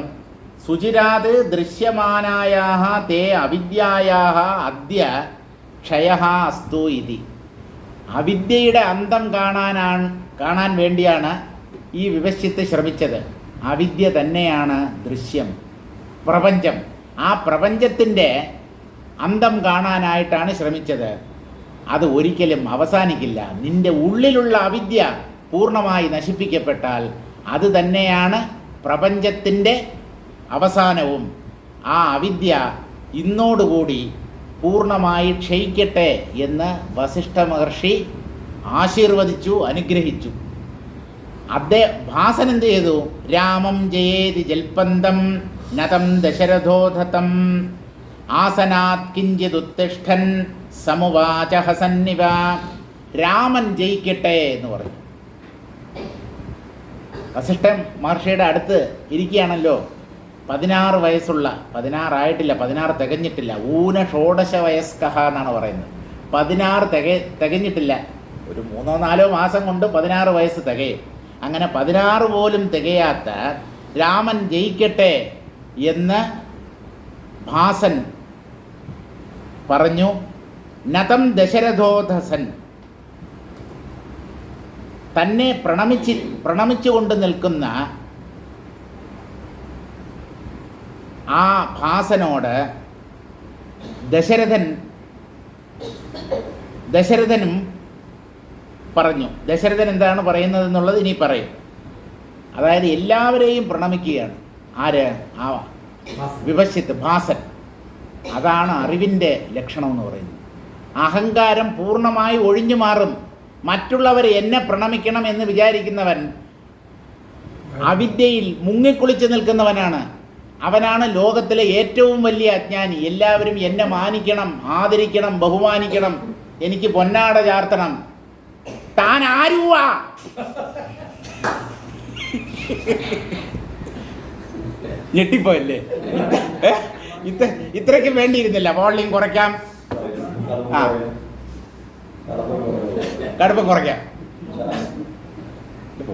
സുചിരാത് ദൃശ്യമാനായാഹ തേ അവിദ്യായാഹ അദ്യ ക്ഷയഃ അസ്തു ഇതി. അവിദ്യയുടെ അന്തം കാണാൻ വേണ്ടിയാണ് ഈ വിപശ്ചിത്ത് ശ്രമിച്ചത്. അവിദ്യ തന്നെയാണ് ദൃശ്യം, പ്രപഞ്ചം. ആ പ്രപഞ്ചത്തിൻ്റെ അന്തം കാണാനായിട്ടാണ് ശ്രമിച്ചത്. അത് ഒരിക്കലും അവസാനിക്കില്ല. നിൻ്റെ ഉള്ളിലുള്ള അവിദ്യ പൂർണ്ണമായി നശിപ്പിക്കപ്പെട്ടാൽ അത് തന്നെയാണ് പ്രപഞ്ചത്തിൻ്റെ അവസാനവും. ആ അവിദ്യ ഇന്നോടുകൂടി പൂർണ്ണമായി ക്ഷയിക്കട്ടെ എന്ന് വസിഷ്ഠ മഹർഷി ആശീർവദിച്ചു, അനുഗ്രഹിച്ചു. ഭാസൻ എന്ത് ചെയ്തു? രാമം ജയേതി ജൽപന്തം നതം ദശരഥോധതം ആസനാത് കിഞ്ചിദുത്തിഷ്ഠൻ സമുവാച ഹസന്നിവ. രാമൻ ജയിക്കട്ടെ എന്ന് പറഞ്ഞു. വസിഷ്ഠ മഹർഷിയുടെ അടുത്ത് ഇരിക്കുകയാണല്ലോ 16 വയസ്സുള്ള, 16 ആയിട്ടില്ല, 16 തികഞ്ഞിട്ടില്ല, ഊന ഷോഡശ വയസ്കഹ എന്നാണ് പറയുന്നത്. 16 തികഞ്ഞിട്ടില്ല ഒരു 3-4 മാസം കൊണ്ട് 16 വയസ്സ് തികയും. അങ്ങനെ 16 പോലും തികയാത്ത രാമൻ ജയിക്കട്ടെ എന്ന് ഭാസൻ പറഞ്ഞു. നതം ദശരഥോധസൻ, തന്നെ പ്രണമിച്ചുകൊണ്ട് നിൽക്കുന്ന ആ ഭാസനോട് ദശരഥനും പറഞ്ഞു. ദശരഥൻ എന്താണ് പറയുന്നത് എന്നുള്ളത് ഇനി പറയും. അതായത് എല്ലാവരെയും പ്രണമിക്കുകയാണ്. ആര്? ആ വിവശ്യത്ത് ഭാസൻ. അതാണ് അറിവിൻ്റെ ലക്ഷണം എന്ന് പറയുന്നത്. അഹങ്കാരം പൂർണ്ണമായി ഒഴിഞ്ഞു മാറും. മറ്റുള്ളവർ എന്നെ പ്രണമിക്കണം എന്ന് വിചാരിക്കുന്നവൻ അവിദ്യയിൽ മുങ്ങിക്കുളിച്ച് നിൽക്കുന്നവനാണ്. അവനാണ് ലോകത്തിലെ ഏറ്റവും വലിയ അജ്ഞാനി. എല്ലാവരും എന്നെ മാനിക്കണം, ആദരിക്കണം, ബഹുമാനിക്കണം, എനിക്ക് പൊന്നാട ചാർത്തണം. താൻ ആരുവാ? ഞെട്ടിപ്പോയല്ലേ? ഇത്രയ്ക്ക് വേണ്ടിയിരുന്നില്ല. വോളിയം കുറയ്ക്കാം, ആ കടുപ്പം കുറയ്ക്കാം.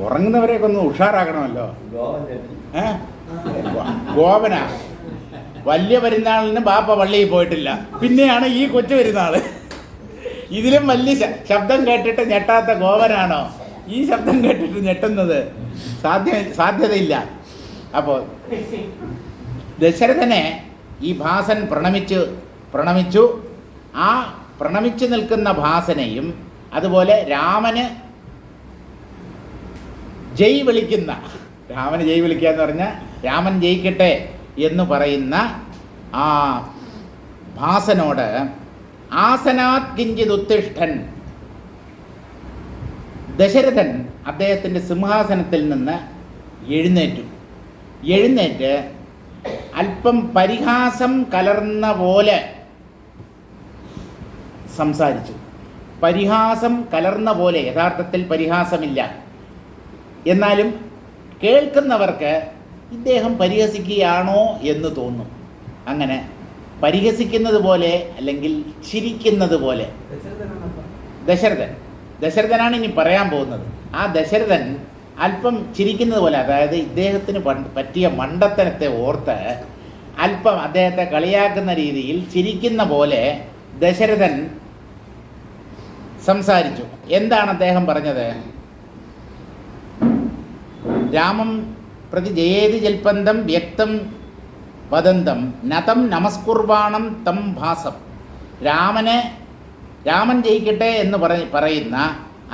ഉറങ്ങുന്നവരെയൊക്കെ ഒന്ന് ഉഷാറാക്കണമല്ലോ. ഗോപന വലിയ പെരുന്നാളിന് ബാപ്പ പള്ളിയിൽ പോയിട്ടില്ല, പിന്നെയാണ് ഈ കൊച്ചു പെരുന്നാൾ. ഇതിലും വലിയ ശബ്ദം കേട്ടിട്ട് ഞെട്ടാത്ത ഗോപനാണോ ഈ ശബ്ദം കേട്ടിട്ട് ഞെട്ടുന്നത്? സാധ്യതയില്ല. അപ്പോൾ ദശരഥനെ ഈ ഭാസൻ പ്രണമിച്ചു. ആ പ്രണമിച്ചു നിൽക്കുന്ന ഭാസനെയും അതുപോലെ രാമന് ജയ് വിളിക്കുക എന്ന് പറഞ്ഞാൽ രാമൻ ജയിക്കട്ടെ എന്ന് പറയുന്ന ആ ഭാസനോട് ആസനാത് കിഞ്ചിത് ഉത്തിഷ്ഠൻ, ദശരഥൻ അദ്ദേഹത്തിൻ്റെ സിംഹാസനത്തിൽ നിന്ന് എഴുന്നേറ്റ് അല്പം പരിഹാസം കലർന്ന പോലെ സംസാരിച്ചു. പരിഹാസം കലർന്ന പോലെ, യഥാർത്ഥത്തിൽ പരിഹാസമില്ല, എന്നാലും കേൾക്കുന്നവർക്ക് ഇദ്ദേഹം പരിഹസിക്കുകയാണോ എന്ന് തോന്നും. അങ്ങനെ പരിഹസിക്കുന്നത് പോലെ അല്ലെങ്കിൽ ചിരിക്കുന്നത് പോലെ ദശരഥനാണ് ഇനി പറയാൻ പോകുന്നത്. ആ ദശരഥൻ അല്പം ചിരിക്കുന്നത് പോലെ, അതായത് ഇദ്ദേഹത്തിന് പറ്റിയ മണ്ടത്തരത്തെ ഓർത്ത് അല്പം അദ്ദേഹത്തെ കളിയാക്കുന്ന രീതിയിൽ ചിരിക്കുന്ന പോലെ ദശരഥൻ സംസാരിച്ചു. എന്താണ് അദ്ദേഹം പറഞ്ഞത്? രാമം പ്രതി ജയേതി ജൽപ്പന്തം വ്യക്തം വദന്തം നതം നമസ്കുർവാണം തം ഭാസം. രാമൻ ജയിക്കട്ടെ എന്ന് പറയുന്ന,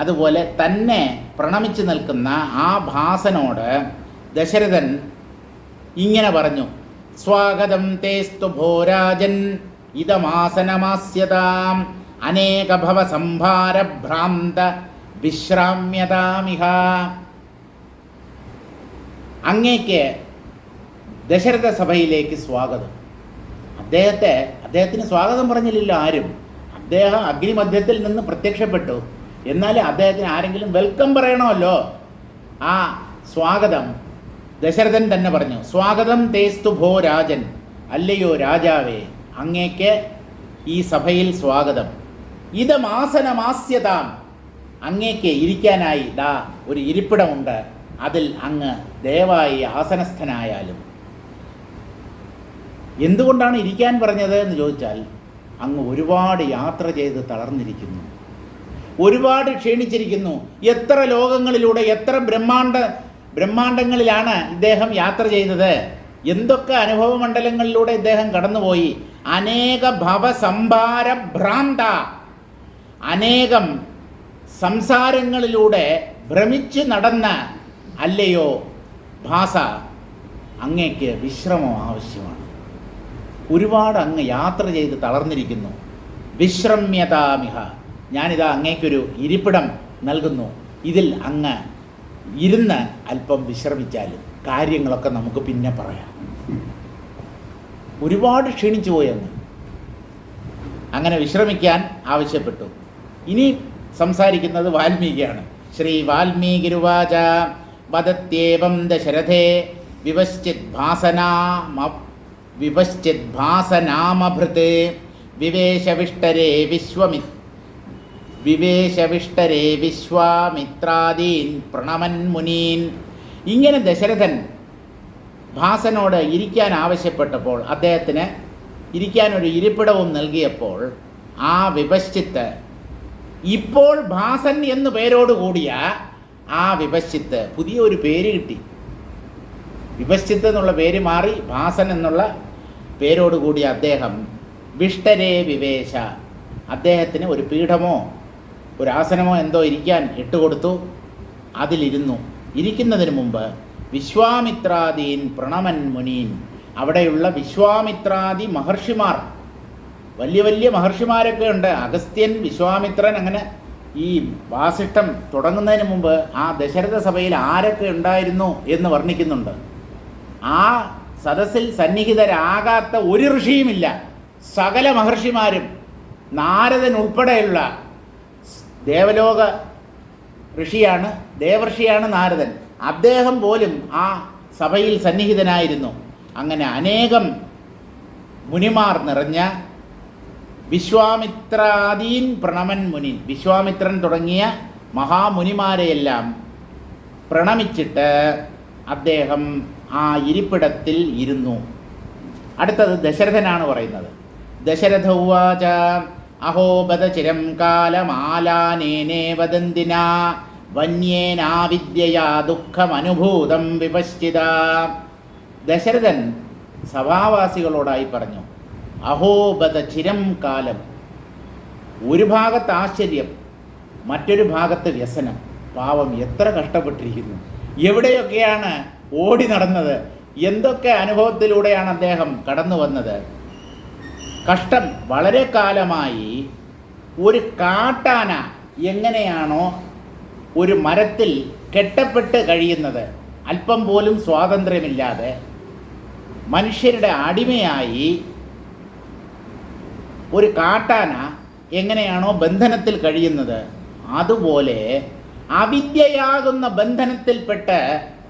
അതുപോലെ തന്നെ പ്രണമിച്ചു നിൽക്കുന്ന ആ ഭാസനോട് ദശരഥൻ ഇങ്ങനെ പറഞ്ഞു. സ്വാഗതം തേസ്തു ഭോരാജൻ ഇതമാസനമാസ്യതാം അനേക ഭവ സംഭാര ഭ്രാന്ത വിശ്രാമ്യതാമിഹ. അങ്ങേക്ക് ദശരഥ സഭയിലേക്ക് സ്വാഗതം. അദ്ദേഹത്തിന് സ്വാഗതം പറഞ്ഞില്ലല്ലോ ആരും. അദ്ദേഹം അഗ്നിമധ്യത്തിൽ നിന്ന് പ്രത്യക്ഷപ്പെട്ടു. എന്നാലും അദ്ദേഹത്തിന് ആരെങ്കിലും വെൽക്കം പറയണമല്ലോ. ആ സ്വാഗതം ദശരഥൻ തന്നെ പറഞ്ഞു. സ്വാഗതം തേസ്തു ഭോ രാജൻ, അല്ലയോ രാജാവേ, അങ്ങേക്ക് ഈ സഭയിൽ സ്വാഗതം. ഇതമാസനമാസ്യതാം, അങ്ങേക്ക് ഇരിക്കാനായി ഒരു ഇരിപ്പിടമുണ്ട്, അതിൽ അങ്ങ് ദയവായി ആസനസ്ഥനായാലും. എന്തുകൊണ്ടാണ് ഇരിക്കാൻ പറഞ്ഞത് എന്ന് ചോദിച്ചാൽ, അങ്ങ് ഒരുപാട് യാത്ര ചെയ്ത് തളർന്നിരിക്കുന്നു, ഒരുപാട് ക്ഷീണിച്ചിരിക്കുന്നു. എത്ര ലോകങ്ങളിലൂടെ, എത്ര ബ്രഹ്മാണ്ടങ്ങളിലാണ് ഇദ്ദേഹം യാത്ര ചെയ്തത്, എന്തൊക്കെ അനുഭവ മണ്ഡലങ്ങളിലൂടെ ഇദ്ദേഹം കടന്നുപോയി. അനേക ഭവസംഭാര ഭ്രാന്ത, അനേകം സംസാരങ്ങളിലൂടെ ഭ്രമിച്ച് നടന്ന അല്ലയോ ഭാസ, അങ്ങേക്ക് വിശ്രമം ആവശ്യമാണ്. ഒരുപാട് അങ്ങ് യാത്ര ചെയ്ത് തളർന്നിരിക്കുന്നു. വിശ്രമ്യതാമിഹ, ഞാനിതാ അങ്ങേക്കൊരു ഇരിപ്പിടം നൽകുന്നു, ഇതിൽ അങ്ങ് ഇരുന്ന് അല്പം വിശ്രമിച്ചാലും കാര്യങ്ങളൊക്കെ നമുക്ക് പിന്നെ പറയാം. ഒരുപാട് ക്ഷീണിച്ചു പോയി അങ്ങ്. അങ്ങനെ വിശ്രമിക്കാൻ ആവശ്യപ്പെട്ടു. ഇനി സംസാരിക്കുന്നത് വാൽമീകിയാണ്. ശ്രീ വാൽമീകിരുവാച വദത്യേവം ദശരഥേ വിവശ്ചിത് ഭാസനാമഭൃത് വിവേശവിഷ്ടരേ വിവേശവിഷ്ടരേ വിശ്വാമിത്രാദീൻ പ്രണമൻ മുനീൻ. ഇങ്ങനെ ദശരഥൻ ഭാസനോട് ഇരിക്കാൻ ആവശ്യപ്പെട്ടപ്പോൾ, അദ്ദേഹത്തിന് ഇരിക്കാനൊരു ഇരിപ്പിടവും നൽകിയപ്പോൾ, ആ വിപശ്ചിത്ത്, ഇപ്പോൾ ഭാസൻ എന്ന് പേരോട് കൂടിയ ആ വിപശ്ചിത്ത് പുതിയൊരു പേര് കിട്ടി. വിപശ്ചിത്ത് എന്നുള്ള പേര് മാറി ഭാസൻ എന്നുള്ള പേരോടുകൂടി അദ്ദേഹം വിഷ്ടരേ വിവേശ, അദ്ദേഹത്തിന് ഒരു പീഠമോ ഒരു ആസനമോ എന്തോ ഇരിക്കാൻ ഇട്ടുകൊടുത്തു. അതിലിരുന്നു. ഇരിക്കുന്നതിന് മുമ്പ് വിശ്വാമിത്രാദീൻ പ്രണമൻ മുനീൻ, അവിടെയുള്ള വിശ്വാമിത്രാദി മഹർഷിമാർ, വലിയ വലിയ മഹർഷിമാരൊക്കെ ഉണ്ട്. അഗസ്ത്യൻ, വിശ്വാമിത്രൻ, അങ്ങനെ ഈ വാസിഷ്ഠം തുടങ്ങുന്നതിന് മുമ്പ് ആ ദശരഥ സഭയിൽ ആരൊക്കെ ഉണ്ടായിരുന്നു എന്ന് വർണ്ണിക്കുന്നുണ്ട്. ആ സദസ്സിൽ സന്നിഹിതരാകാത്ത ഒരു ഋഷിയുമില്ല. സകല മഹർഷിമാരും, നാരദൻ ഉൾപ്പെടെയുള്ള ദേവലോക ഋഷിയാണ്, ദേവർഷിയാണ് നാരദൻ. അദ്ദേഹം പോലും ആ സഭയിൽ സന്നിഹിതനായിരുന്നു. അങ്ങനെ അനേകം മുനിമാർ നിറഞ്ഞ വിശ്വാമിത്രാദീൻ പ്രണമൻ മുനിൻ, വിശ്വാമിത്രൻ തുടങ്ങിയ മഹാമുനിമാരെയെല്ലാം പ്രണമിച്ചിട്ട് അദ്ദേഹം ആ ഇരിപ്പിടത്തിൽ ഇരുന്നു. അടുത്തത് ദശരഥനാണ് പറയുന്നത്. ദശരഥ ഉവാച അഹോ ബദ ചിരം കാലമാലാനേനേ വദന്തിന വന്യേനാവിദ്യയാ ദുഃഖമനുഭൂതം വിപശ്ചിത. ദശരഥൻ സഭാവാസികളോടായി പറഞ്ഞു, അഹോ ബദ ചിരം കാലം. ഒരു ഭാഗത്ത് ആശ്ചര്യം, മറ്റൊരു ഭാഗത്ത് വ്യസനം. പാവം എത്ര കഷ്ടപ്പെട്ടിരിക്കുന്നു, എവിടെയൊക്കെയാണ് ഓടി നടന്നത്, എന്തൊക്കെ അനുഭവത്തിലൂടെയാണ് അദ്ദേഹം കടന്നു വന്നത്. കഷ്ടം. വളരെ കാലമായി ഒരു കാട്ടാന എങ്ങനെയാണോ ഒരു മരത്തിൽ കെട്ടപ്പെട്ട് കഴിയുന്നത്, അല്പം പോലും സ്വാതന്ത്ര്യമില്ലാതെ മനുഷ്യരുടെ അടിമയായി ഒരു കാട്ടാന എങ്ങനെയാണോ ബന്ധനത്തിൽ കഴിയുന്നത്, അതുപോലെ അവിദ്യയാകുന്ന ബന്ധനത്തിൽപ്പെട്ട്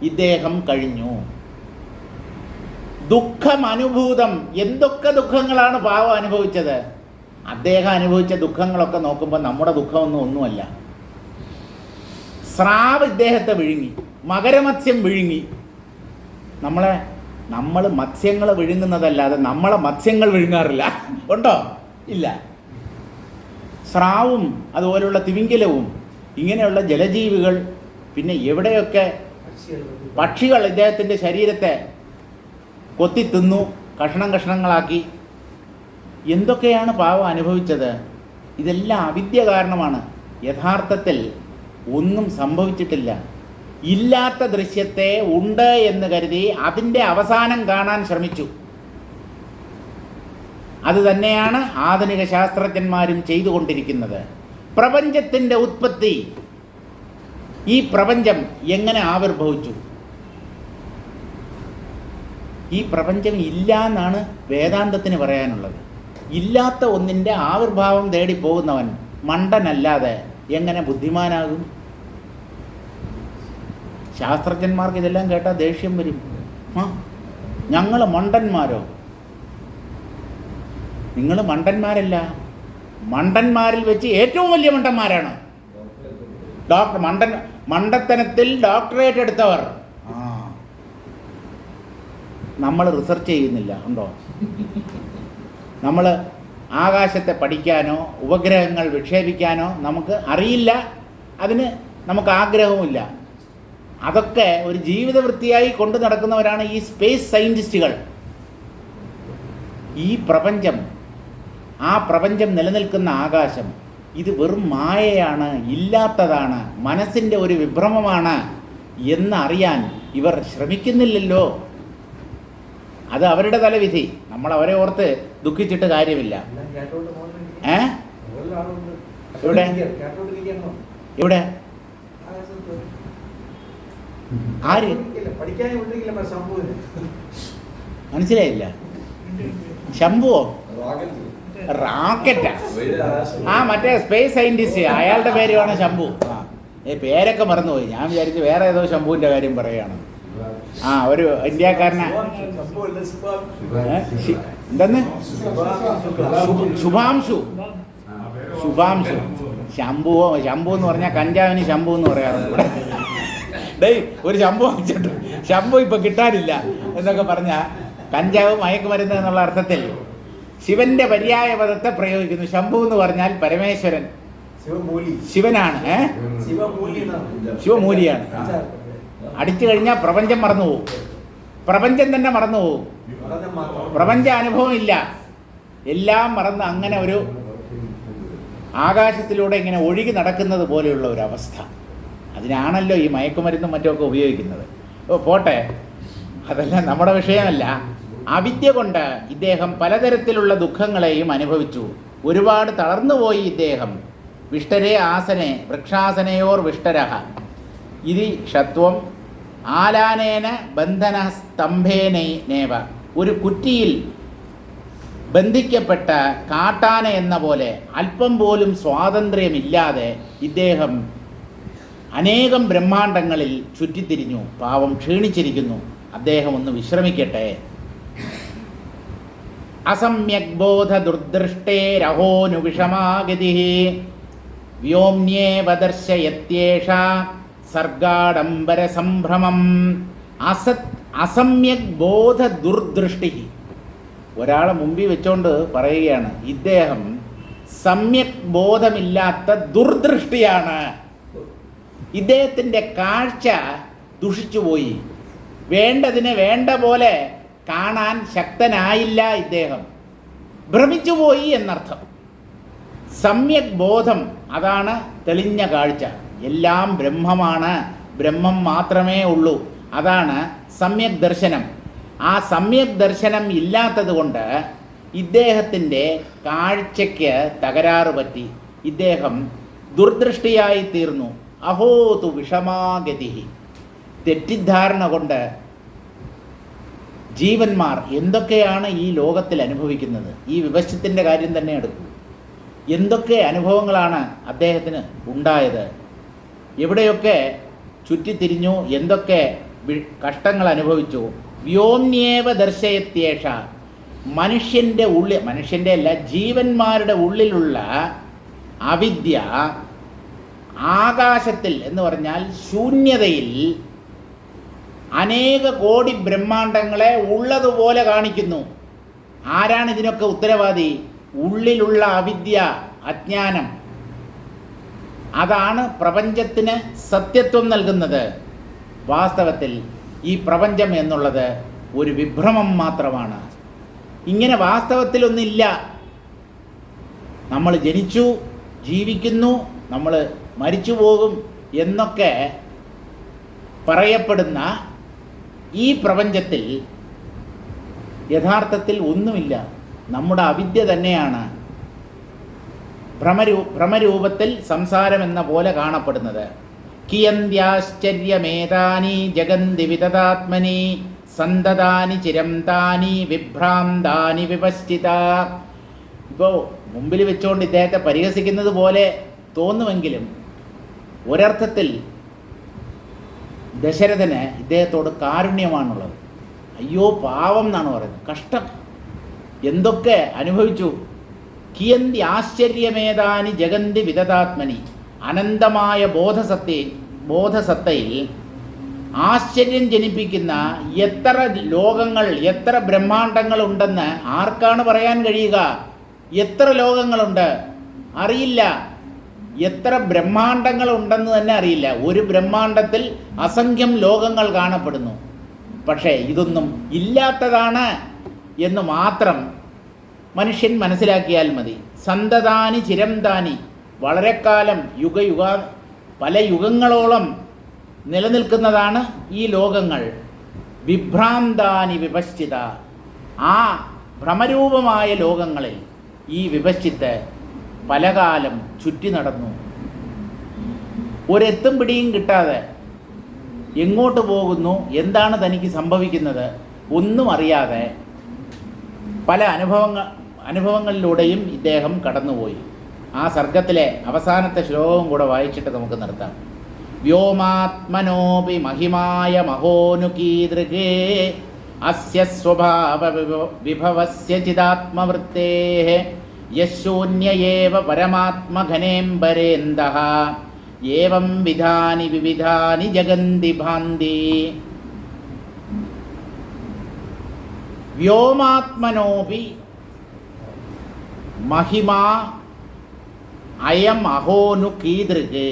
ഇദ്ദേഹം കഴിഞ്ഞു. ദുഃഖം അനുഭൂതം. എന്തൊക്കെ ദുഃഖങ്ങളാണ് പാവം അനുഭവിച്ചത്. അദ്ദേഹം അനുഭവിച്ച ദുഃഖങ്ങളൊക്കെ നോക്കുമ്പോൾ നമ്മുടെ ഒന്നുമല്ല. സ്രാവ് ഇദ്ദേഹത്തെ വിഴുങ്ങി, മകരമത്സ്യം വിഴുങ്ങി. നമ്മൾ മത്സ്യങ്ങൾ വിഴുങ്ങുന്നതല്ലാതെ നമ്മളെ മത്സ്യങ്ങൾ വിഴുങ്ങാറില്ല. ഉണ്ടോ? ഇല്ല. സ്രാവും അതുപോലുള്ള തിമിംഗലവും ഇങ്ങനെയുള്ള ജലജീവികൾ, പിന്നെ എവിടെയൊക്കെ പക്ഷികൾ ഇദ്ദേഹത്തിൻ്റെ ശരീരത്തെ കൊത്തി തിന്നു, കഷണങ്ങളാക്കി. എന്തൊക്കെയാണ് പാവം അനുഭവിച്ചത്. ഇതെല്ലാം അവിദ്യ കാരണമാണ്. യഥാർത്ഥത്തിൽ ഒന്നും സംഭവിച്ചിട്ടില്ല. ഇല്ലാത്ത ദൃശ്യത്തെ ഉണ്ട് എന്ന് കരുതി അതിൻ്റെ അവസാനം കാണാൻ ശ്രമിച്ചു. അതുതന്നെയാണ് ആധുനിക ശാസ്ത്രജ്ഞന്മാരും ചെയ്തുകൊണ്ടിരിക്കുന്നത്. പ്രപഞ്ചത്തിൻ്റെ ഉത്പത്തി, ഈ പ്രപഞ്ചം എങ്ങനെ ആവിർഭവിച്ചു? ഈ പ്രപഞ്ചം ഇല്ല എന്നാണ് വേദാന്തത്തിന് പറയാനുള്ളത്. ഇല്ലാത്ത ഒന്നിൻ്റെ ആവിർഭാവം തേടി പോകുന്നവൻ മണ്ടനല്ലാതെ എങ്ങനെ ബുദ്ധിമാനാകും? ശാസ്ത്രജ്ഞന്മാർക്ക് ഇതെല്ലാം കേട്ടാൽ ദേഷ്യം വരും. ഞങ്ങൾ മണ്ടന്മാരോ? നിങ്ങൾ മണ്ടന്മാരല്ല, മണ്ടന്മാരിൽ വെച്ച് ഏറ്റവും വലിയ മണ്ടന്മാരാണ്. മണ്ടത്തനത്തിൽ ഡോക്ടറേറ്റ് എടുത്തവർ. നമ്മൾ റിസർച്ച് ചെയ്യുന്നില്ല, ഉണ്ടോ? നമ്മൾ ആകാശത്തെ പഠിക്കാനോ ഉപഗ്രഹങ്ങൾ വിക്ഷേപിക്കാനോ നമുക്ക് അറിയില്ല, അതിന് നമുക്ക് ആഗ്രഹവുമില്ല. അതൊക്കെ ഒരു ജീവിത വൃത്തിയായി കൊണ്ടു നടക്കുന്നവരാണ് ഈ സ്പേസ് സയൻറ്റിസ്റ്റുകൾ. ഈ പ്രപഞ്ചം, ആ പ്രപഞ്ചം നിലനിൽക്കുന്ന ആകാശം, ഇത് വെറും മായയാണ്, ഇല്ലാത്തതാണ്, മനസ്സിൻ്റെ ഒരു വിഭ്രമമാണ് എന്നറിയാൻ ഇവർ ശ്രമിക്കുന്നില്ലല്ലോ. അത് അവരുടെ തലവിധി. നമ്മൾ അവരെ ഓർത്ത് ദുഃഖിച്ചിട്ട് കാര്യമില്ല. എവിടെ എവിടെ ആര്? മനസ്സിലായില്ല. ശംഭുവോ? റാക്കറ്റാ? മറ്റേ സ്പേസ് സയൻറ്റിസ്റ്റ്, അയാളുടെ പേരുമാണ് ശംഭു. പേരൊക്കെ മറന്നുപോയി. ഞാൻ വിചാരിച്ചു വേറെ ഏതോ ശംഭുവിൻ്റെ കാര്യം പറയുകയാണ്. ഒരു ഇന്ത്യക്കാരനാ. എന്തെന്ന്? ശുഭാംശു. ശംഭു എന്ന് പറഞ്ഞാൽ കഞ്ചാവിന് ശംഭു എന്ന് പറയാറുണ്ട്. ഡേയ് ഒരു ശംഭു വാങ്ങിച്ചിട്ട് ശംഭു ഇപ്പം കിട്ടാനില്ല എന്നൊക്കെ പറഞ്ഞാൽ കഞ്ചാവ് മയക്കുമരുന്ന് എന്നുള്ള അർത്ഥത്തിൽ ശിവന്റെ പര്യായ പദത്തെ പ്രയോഗിക്കുന്നു. ശംഭു എന്ന് പറഞ്ഞാൽ പരമേശ്വരൻ, ശിവനാണ്. ശിവമൂലിയാണ്. അടിച്ചു കഴിഞ്ഞാൽ പ്രപഞ്ചം മറന്നുപോകും, പ്രപഞ്ചം തന്നെ മറന്നുപോകും, പ്രപഞ്ച അനുഭവം ഇല്ല, എല്ലാം മറന്ന് അങ്ങനെ ഒരു ആകാശത്തിലൂടെ ഇങ്ങനെ ഒഴുകി നടക്കുന്നത് പോലെയുള്ള ഒരു അവസ്ഥ. അതിനാണല്ലോ ഈ മയക്കുമരുന്നും മറ്റുമൊക്കെ ഉപയോഗിക്കുന്നത്. പോട്ടെ, അതെല്ലാം നമ്മുടെ വിഷയമല്ല. അവിദ്യ കൊണ്ട് ഇദ്ദേഹം പലതരത്തിലുള്ള ദുഃഖങ്ങളെയും അനുഭവിച്ചു. ഒരുപാട് തളർന്നുപോയി ഇദ്ദേഹം. വിഷ്ടരേ ആസനെ വൃക്ഷാസനയോർ വിഷ്ടരഹ ഇതി ഷത്വം ആലാനേന ബന്ധന സ്തംഭേനേവ. ഒരു കുറ്റിയിൽ ബന്ധിക്കപ്പെട്ട കാട്ടാന എന്ന പോലെ അല്പം പോലും സ്വാതന്ത്ര്യമില്ലാതെ ഇദ്ദേഹം അനേകം ബ്രഹ്മാണ്ടങ്ങളിൽ ചുറ്റിത്തിരിഞ്ഞു. പാവം ക്ഷീണിച്ചിരിക്കുന്നു, അദ്ദേഹം ഒന്ന് വിശ്രമിക്കട്ടെ. അസമ്യക് ബോധ ദുർദൃഷ്ടേരഹോനു വിഷമാഗതി വ്യോമ്യേവ ദർശയത്യേഷ സർഗാഡംബര സംഭ്രമം. അസമ്യക് ബോധ ദുർദൃഷ്ടി. ഒരാളെ മുമ്പിൽ വെച്ചോണ്ട് പറയുകയാണ്, ഇദ്ദേഹം സമ്യക് ബോധമില്ലാത്ത ദുർദൃഷ്ടിയാണ്. ഇദ്ദേഹത്തിൻ്റെ കാഴ്ച ദുഷിച്ചുപോയി, വേണ്ടതിന് വേണ്ട പോലെ കാണാൻ ശക്തനായില്ല, ഇദ്ദേഹം ഭ്രമിച്ചുപോയി എന്നർത്ഥം. സമ്യക് ബോധം അതാണ് തെളിഞ്ഞ കാഴ്ച. എല്ലാം ബ്രഹ്മമാണ്, ബ്രഹ്മം മാത്രമേ ഉള്ളൂ, അതാണ് സമ്യക് ദർശനം. ആ സമ്യക് ദർശനം ഇല്ലാത്തത് കൊണ്ട് ഇദ്ദേഹത്തിൻ്റെ കാഴ്ചയ്ക്ക് തകരാറ് പറ്റി. ഇദ്ദേഹം ദുർദൃഷ്ടിയായി തീർന്നു. അഹോതു വിഷമാഗതി. തെറ്റിദ്ധാരണ കൊണ്ട് ജീവന്മാർ എന്തൊക്കെയാണ് ഈ ലോകത്തിൽ അനുഭവിക്കുന്നത്. ഈ വിപശ്യത്തിൻ്റെ കാര്യം തന്നെ എടുക്കൂ. എന്തൊക്കെ അനുഭവങ്ങളാണ് അദ്ദേഹത്തിന് ഉണ്ടായത്, എവിടെയൊക്കെ ചുറ്റിത്തിരിഞ്ഞു, എന്തൊക്കെ കഷ്ടങ്ങൾ അനുഭവിച്ചു. വ്യോമ്യേവ ദർശയത്യേഷ. മനുഷ്യൻ്റെ ഉള്ളിൽ, മനുഷ്യൻ്റെ അല്ല ജീവന്മാരുടെ ഉള്ളിലുള്ള അവിദ്യ ആകാശത്തിൽ എന്ന് പറഞ്ഞാൽ ശൂന്യതയിൽ അനേക കോടി ബ്രഹ്മാണ്ടങ്ങളെ ഉള്ളതുപോലെ കാണിക്കുന്നു. ആരാണ് ഇതിനൊക്കെ ഉത്തരവാദി? ഉള്ളിലുള്ള അവിദ്യ, അജ്ഞാനം. അതാണ് പ്രപഞ്ചത്തിന് സത്യത്വം നൽകുന്നത്. വാസ്തവത്തിൽ ഈ പ്രപഞ്ചം എന്നുള്ളത് ഒരു വിഭ്രമം മാത്രമാണ്. ഇങ്ങനെ വാസ്തവത്തിലൊന്നില്ല. നമ്മൾ ജനിച്ചു, ജീവിക്കുന്നു, നമ്മൾ മരിച്ചു പോകും എന്നൊക്കെ പറയപ്പെടുന്ന ഈ പ്രപഞ്ചത്തിൽ യഥാർത്ഥത്തിൽ ഒന്നുമില്ല. നമ്മുടെ അവിദ്യ തന്നെയാണ് ഭ്രമരൂപത്തിൽ സംസാരം എന്ന പോലെ കാണപ്പെടുന്നത്. കിയന്ത്യാശ്ചര്യമേതാനി ജഗന്തി വിതതാത്മനി സന്തതാനി ചിരം താനി വിഭ്രാന്താനി വിപശ്ചിത. ഇപ്പോൾ മുമ്പിൽ വെച്ചുകൊണ്ട് ഇദ്ദേഹത്തെ പരിഹസിക്കുന്നത് പോലെ തോന്നുമെങ്കിലും ഒരർത്ഥത്തിൽ ദശരഥന് ഇദ്ദേഹത്തോട് കാരുണ്യമാണുള്ളത്. അയ്യോ പാവം എന്നാണ് പറയുന്നത്, കഷ്ടം, എന്തൊക്കെ അനുഭവിച്ചു. കിയന്തി ആശ്ചര്യമേതാനി ജഗന്തി വിതതാത്മനി. അനന്തമായ ബോധസത്തയിൽ ആശ്ചര്യം ജനിപ്പിക്കുന്ന എത്ര ലോകങ്ങൾ, എത്ര ബ്രഹ്മാണ്ടങ്ങൾ ഉണ്ടെന്ന് ആർക്കാണ് പറയാൻ കഴിയുക? എത്ര ലോകങ്ങളുണ്ട് അറിയില്ല, എത്ര ബ്രഹ്മാണ്ടങ്ങൾ ഉണ്ടെന്ന് തന്നെ അറിയില്ല. ഒരു ബ്രഹ്മാണ്ടത്തിൽ അസംഖ്യം ലോകങ്ങൾ കാണപ്പെടുന്നു. പക്ഷേ ഇതൊന്നും ഇല്ലാത്തതാണ് എന്ന് മാത്രം മനുഷ്യൻ മനസ്സിലാക്കിയാൽ മതി. സന്തതാനി ചിരം താനി. വളരെ കാലം, പല യുഗങ്ങളോളം നിലനിൽക്കുന്നതാണ് ഈ ലോകങ്ങൾ. വിഭ്രാന്താനി വിപശ്ചിത. ആ ഭ്രമരൂപമായ ലോകങ്ങളിൽ ഈ വിപശ്ചിത്ത് പല കാലം ചുറ്റി നടന്നു. ഒരെത്തും പിടിയും കിട്ടാതെ എങ്ങോട്ട് പോകുന്നു, എന്താണ് തനിക്ക് സംഭവിക്കുന്നത് ഒന്നും അറിയാതെ പല അനുഭവങ്ങളിലൂടെയും ഇദ്ദേഹം കടന്നുപോയി. ആ സർഗത്തിലെ അവസാനത്തെ ശ്ലോകം കൂടെ വായിച്ചിട്ട് നമുക്ക് നിർത്താം. വ്യോമാത്മനോപി മഹിമായ മഹോനുകീദൃഗേ അസ്യ സ്വഭാവ വിഭവസ്യ ചിദാത്മവൃത്തേഃ യശൂന്യയേവ പരമാത്മഘനേംബരേന്ദഃ ഏവം വിധാനി വിവിധാനി ജഗന്തി ഭാന്തി. വ്യോമാത്മനോപി മഹിമാ അയം അഹോനു കീദൃക്.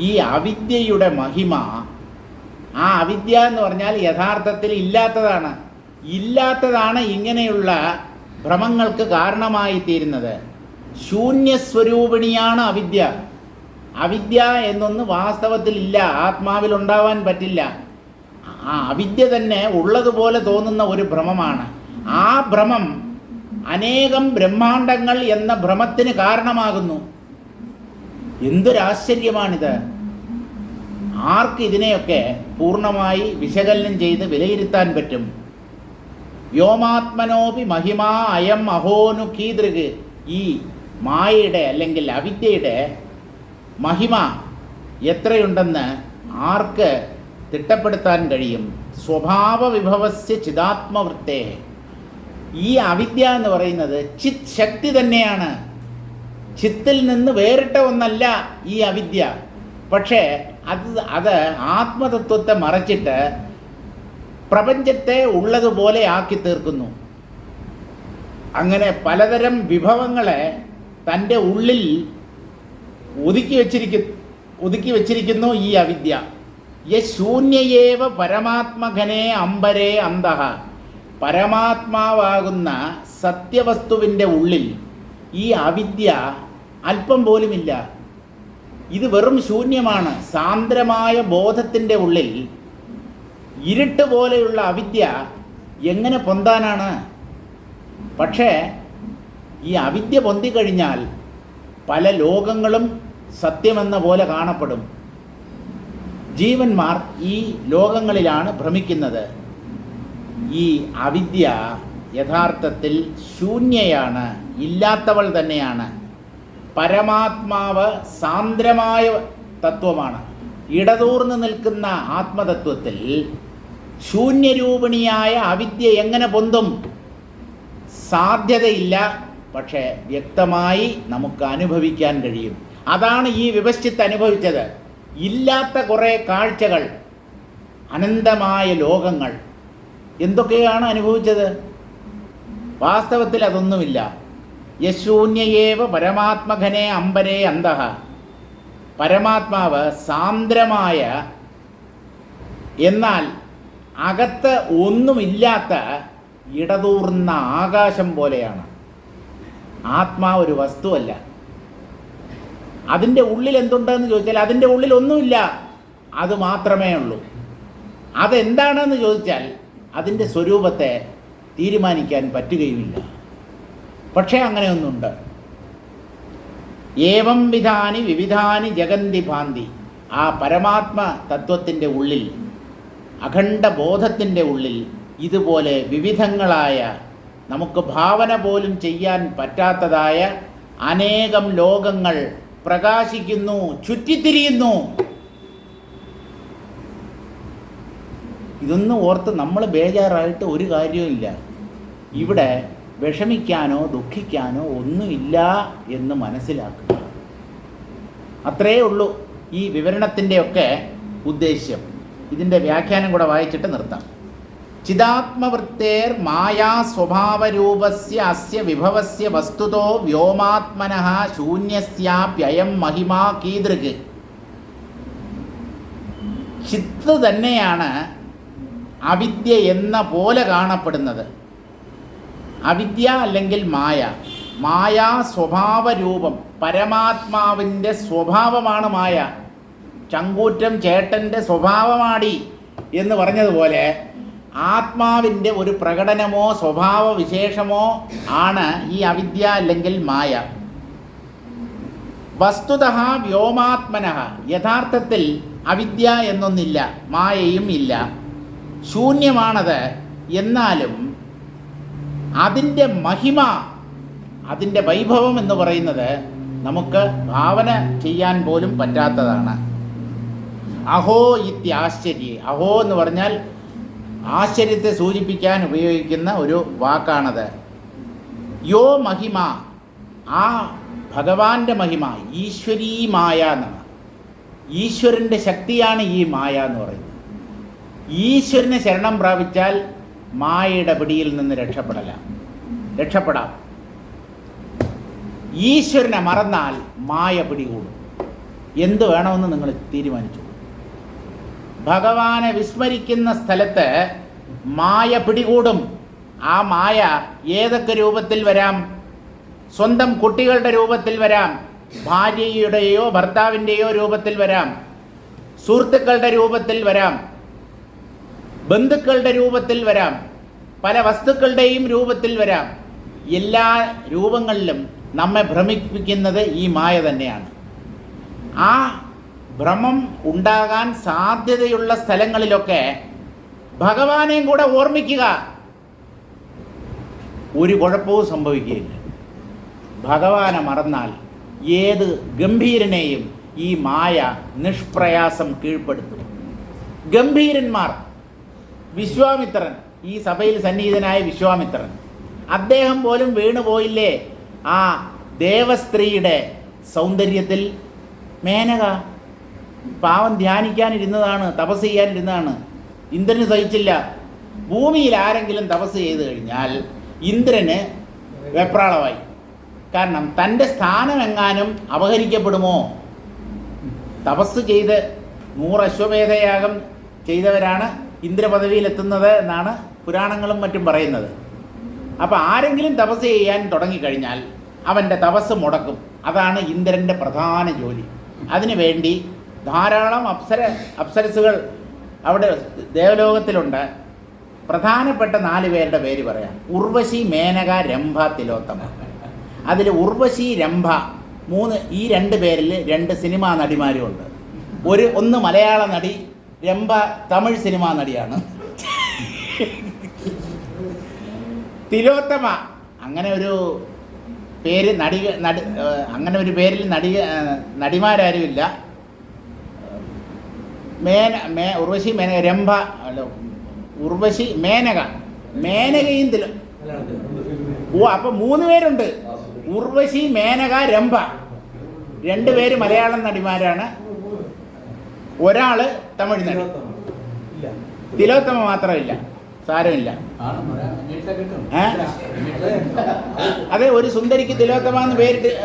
ഈ അവിദ്യയുടെ മഹിമ, ആ അവിദ്യ എന്ന് പറഞ്ഞാൽ യഥാർത്ഥത്തിൽ ഇല്ലാത്തതാണ് ഇങ്ങനെയുള്ള ഭ്രമങ്ങൾക്ക് കാരണമായി തീരുന്നത്. ശൂന്യസ്വരൂപിണിയാണ് അവിദ്യ. അവിദ്യ എന്നൊന്ന് വാസ്തവത്തിൽ ഇല്ല, ആത്മാവിൽ ഉണ്ടാവാൻ പറ്റില്ല. ആ അവിദ്യ തന്നെ ഉള്ളതുപോലെ തോന്നുന്ന ഒരു ഭ്രമമാണ്. ആ ഭ്രമം അനേകം ബ്രഹ്മാണ്ടങ്ങൾ എന്ന ഭ്രമത്തിന് കാരണമാകുന്നു. എന്തൊരാശ്ചര്യമാണിത്! ആർക്ക് ഇതിനെയൊക്കെ പൂർണ്ണമായി വിശകലനം ചെയ്ത് വിലയിരുത്താൻ പറ്റും? വ്യോമാത്മനോപി മഹിമാ അയം അഹോനു കീദൃക്. ഈ മായയുടെ അല്ലെങ്കിൽ അവിദ്യയുടെ മഹിമ എത്രയുണ്ടെന്ന് ആർക്ക് തിട്ടപ്പെടുത്താൻ കഴിയും? സ്വഭാവ വിഭവസ്യ ചിദാത്മവൃത്തേ. ഈ അവിദ്യ എന്ന് പറയുന്നത് ചിത് ശക്തി തന്നെയാണ്. ചിത്തിൽ നിന്ന് വേറിട്ട ഒന്നല്ല ഈ അവിദ്യ. പക്ഷേ അത് ആത്മതത്വത്തെ മറച്ചിട്ട് പ്രപഞ്ചത്തെ ഉള്ളതുപോലെ ആക്കി തീർക്കുന്നു. അങ്ങനെ പലതരം വിഭവങ്ങളെ തൻ്റെ ഉള്ളിൽ ഒതുക്കി വച്ചിരിക്കുന്നു ഈ അവിദ്യ. യശൂന്യയേവ പരമാത്മഘനേ അംബരേ അന്തഃ. പരമാത്മാവാകുന്ന സത്യവസ്തുവിൻ്റെ ഉള്ളിൽ ഈ അവിദ്യ അല്പം പോലുമില്ല. ഇത് വെറും ശൂന്യമാണ്. സാന്ദ്രമായ ബോധത്തിൻ്റെ ഉള്ളിൽ ഇരുട്ട് പോലെയുള്ള അവിദ്യ എങ്ങനെ പൊന്താനാണ്? പക്ഷേ ഈ അവിദ്യ പൊന്തിക്കഴിഞ്ഞാൽ പല ലോകങ്ങളും സത്യമെന്ന പോലെ കാണപ്പെടും. ജീവന്മാർ ഈ ലോകങ്ങളിലാണ് ഭ്രമിക്കുന്നത്. ഈ അവിദ്യ യഥാർത്ഥത്തിൽ ശൂന്യയാണ്, ഇല്ലാത്തവൾ തന്നെയാണ്. പരമാത്മാവ് സാന്ദ്രമായ തത്വമാണ്. ഇടതൂർന്ന് നിൽക്കുന്ന ആത്മതത്വത്തിൽ ശൂന്യരൂപിണിയായ അവിദ്യ എങ്ങനെ പൊന്തും? സാധ്യതയില്ല. പക്ഷേ വ്യക്തമായി നമുക്ക് അനുഭവിക്കാൻ കഴിയും. അതാണ് ഈ വിപശ്ചിത്ത് അനുഭവിച്ചത്. ഇല്ലാത്ത കുറേ കാഴ്ചകൾ, അനന്തമായ ലോകങ്ങൾ, എന്തൊക്കെയാണ് അനുഭവിച്ചത്? വാസ്തവത്തിൽ അതൊന്നുമില്ല. യശൂന്യയേവ പരമാത്മഘനേ അംബരേ അന്തഃ. പരമാത്മാവ് സാന്ദ്രമായ, എന്നാൽ അകത്ത് ഒന്നുമില്ലാത്ത ഇടതൂർന്ന ആകാശം പോലെയാണ്. ആത്മാവ് ഒരു വസ്തുവല്ല. അതിൻ്റെ ഉള്ളിൽ എന്തുണ്ടെന്ന് ചോദിച്ചാൽ അതിൻ്റെ ഉള്ളിൽ ഒന്നുമില്ല, അത് മാത്രമേ ഉള്ളൂ. അതെന്താണെന്ന് ചോദിച്ചാൽ അതിൻ്റെ സ്വരൂപത്തെ തീരുമാനിക്കാൻ പറ്റുകയുമില്ല. പക്ഷേ അങ്ങനെയൊന്നുണ്ട്. ഏവം വിധാനി വിവിധാനി ജഗന്തി ഭാന്തി. ആ പരമാത്മ തത്വത്തിൻ്റെ ഉള്ളിൽ, അഖണ്ഡ ബോധത്തിൻ്റെ ഉള്ളിൽ ഇതുപോലെ വിവിധങ്ങളായ, നമുക്ക് ഭാവന പോലും ചെയ്യാൻ പറ്റാത്തതായ അനേകം ലോകങ്ങൾ പ്രകാശിക്കുന്നു, ചുറ്റിത്തിരിയുന്നു. ഇതൊന്നും ഓർത്ത് നമ്മൾ ബേജാറായിട്ട് ഒരു കാര്യവുമില്ല. ഇവിടെ വിഷമിക്കാനോ ദുഃഖിക്കാനോ ഒന്നുമില്ല എന്ന് മനസ്സിലാക്കുക. അത്രയേ ഉള്ളൂ ഈ വിവരണത്തിൻ്റെയൊക്കെ ഉദ്ദേശ്യം. ഇതിൻ്റെ വ്യാഖ്യാനം കൂടെ വായിച്ചിട്ട് നിർത്താം. ചിദാത്മവൃത്തേർ മായാ സ്വഭാവരൂപസ്യ അസ്യ വിഭവസ്യ വസ്തുതോ വ്യോമാത്മനഃ ശൂന്യസ്യാപ്യയം മഹിമാ കീദൃക്. ചിത്ത് തന്നെയാണ് അവിദ്യ എന്ന പോലെ കാണപ്പെടുന്നത്. അവിദ്യ അല്ലെങ്കിൽ മായ, മായാ സ്വഭാവരൂപം, പരമാത്മാവിൻ്റെ സ്വഭാവമാണ് മായ. ചങ്കൂറ്റം ചേട്ടൻ്റെ സ്വഭാവമാടി എന്ന് പറഞ്ഞതുപോലെ ആത്മാവിൻ്റെ ഒരു പ്രകടനമോ സ്വഭാവ വിശേഷമോ ആണ് ഈ അവിദ്യ അല്ലെങ്കിൽ മായ. വസ്തുതഃ വ്യോമാത്മനഃ. യഥാർത്ഥത്തിൽ അവിദ്യ എന്നൊന്നില്ല, മായയും ഇല്ല, ശൂന്യമാണത്. എന്നാലും അതിൻ്റെ മഹിമ, അതിൻ്റെ വൈഭവം എന്ന് പറയുന്നത് നമുക്ക് ഭാവന ചെയ്യാൻ പോലും പറ്റാത്തതാണ്. അഹോ ഇത്യാശ്ചര്യ. അഹോ എന്ന് പറഞ്ഞാൽ ആശ്ചര്യത്തെ സൂചിപ്പിക്കാൻ ഉപയോഗിക്കുന്ന ഒരു വാക്കാണത്. യോ മഹിമ, ആ ഭഗവാന്റെ മഹിമ ഈശ്വരീ മായ എന്നാണ്. ഈശ്വരൻ്റെ ശക്തിയാണ് ഈ മായ എന്ന് പറയുന്നത്. ഈശ്വരനെ ശരണം പ്രാപിച്ചാൽ മായയുടെ പിടിയിൽ നിന്ന് രക്ഷപ്പെടാം. ഈശ്വരനെ മറന്നാൽ മായ പിടികൂടും. എന്ത് വേണമെന്ന് നിങ്ങൾ തീരുമാനിച്ചു. ഭഗവാനെ വിസ്മരിക്കുന്ന സ്ഥലത്ത് മായ പിടികൂടും. ആ മായ ഏതൊക്കെ രൂപത്തിൽ വരാം? സ്വന്തം കുട്ടികളുടെ രൂപത്തിൽ വരാം, ഭാര്യയുടെയോ ഭർത്താവിൻ്റെയോ രൂപത്തിൽ വരാം, സുഹൃത്തുക്കളുടെ രൂപത്തിൽ വരാം, ബന്ധുക്കളുടെ രൂപത്തിൽ വരാം, പല വസ്തുക്കളുടെയും രൂപത്തിൽ വരാം. എല്ലാ രൂപങ്ങളിലും നമ്മെ ഭ്രമിപ്പിക്കുന്നത് ഈ മായ തന്നെയാണ്. ആ ഭ്രമം ഉണ്ടാകാൻ സാധ്യതയുള്ള സ്ഥലങ്ങളിലൊക്കെ ഭഗവാനെയും കൂടെ ഓർമ്മിക്കുക. ഒരു കുഴപ്പവും സംഭവിക്കുകയില്ല. ഭഗവാനെ മറന്നാൽ ഏത് ഗംഭീരനെയും ഈ മായ നിഷ്പ്രയാസം കീഴ്പ്പെടുത്തും. ഗംഭീരന്മാർ, വിശ്വാമിത്രൻ, ഈ സഭയിൽ സന്നിഹിതനായ വിശ്വാമിത്രൻ, അദ്ദേഹം പോലും വീണുപോയില്ലേ ആ ദേവസ്ത്രീയുടെ സൗന്ദര്യത്തിൽ. മേനക പാവം ധ്യാനിക്കാനിരുന്നതാണ്, തപസ് ചെയ്യാനിരുന്നതാണ്. ഇന്ദ്രന് സഹിച്ചില്ല. ഭൂമിയിൽ ആരെങ്കിലും തപസ് ചെയ്ത് കഴിഞ്ഞാൽ ഇന്ദ്രന് വെപ്രാളമായി. കാരണം തൻ്റെ സ്ഥാനമെങ്ങാനും അപഹരിക്കപ്പെടുമോ? തപസ് ചെയ്ത് 100 അശ്വമേധയാഗം ചെയ്തവരാണ് ഇന്ദ്രപദവിയിലെത്തുന്നത് എന്നാണ് പുരാണങ്ങളും മറ്റും പറയുന്നത്. അപ്പോൾ ആരെങ്കിലും തപസ് ചെയ്യാൻ തുടങ്ങിക്കഴിഞ്ഞാൽ അവൻ്റെ തപസ് മുടക്കും. അതാണ് ഇന്ദ്രൻ്റെ പ്രധാന ജോലി. അതിനു വേണ്ടി ധാരാളം അപ്സരസുകൾ അവിടെ ദേവലോകത്തിലുണ്ട്. പ്രധാനപ്പെട്ട 4 പേരുടെ പേര് പറയാം. ഉർവശി, മേനക, രംഭ, തിലോത്തമ. അതിൽ ഉർവശി, രംഭ, ഈ 2 പേരിൽ 2 സിനിമാ നടിമാരുമുണ്ട്. ഒന്ന് മലയാള നടി, രംഭ തമിഴ് സിനിമാ നടിയാണ്. തിലോത്തമ അങ്ങനെ ഒരു പേര് അങ്ങനെ ഒരു പേരിൽ നടിമാരാരുമില്ല. ഉർവശി, മേനക, രംഭ, ഉർവശി, മേനകയും അപ്പോൾ 3 പേരുണ്ട്. ഉർവശി, മേനക, രംഭ. 2 പേര് മലയാളം നടിമാരാണ്, ഒരാൾ തമിഴ് നടി. തിലോത്തമ മാത്രമില്ല. സാരമില്ല. അതെ, ഒരു സുന്ദരിക്ക് തിലോത്തമ എന്ന്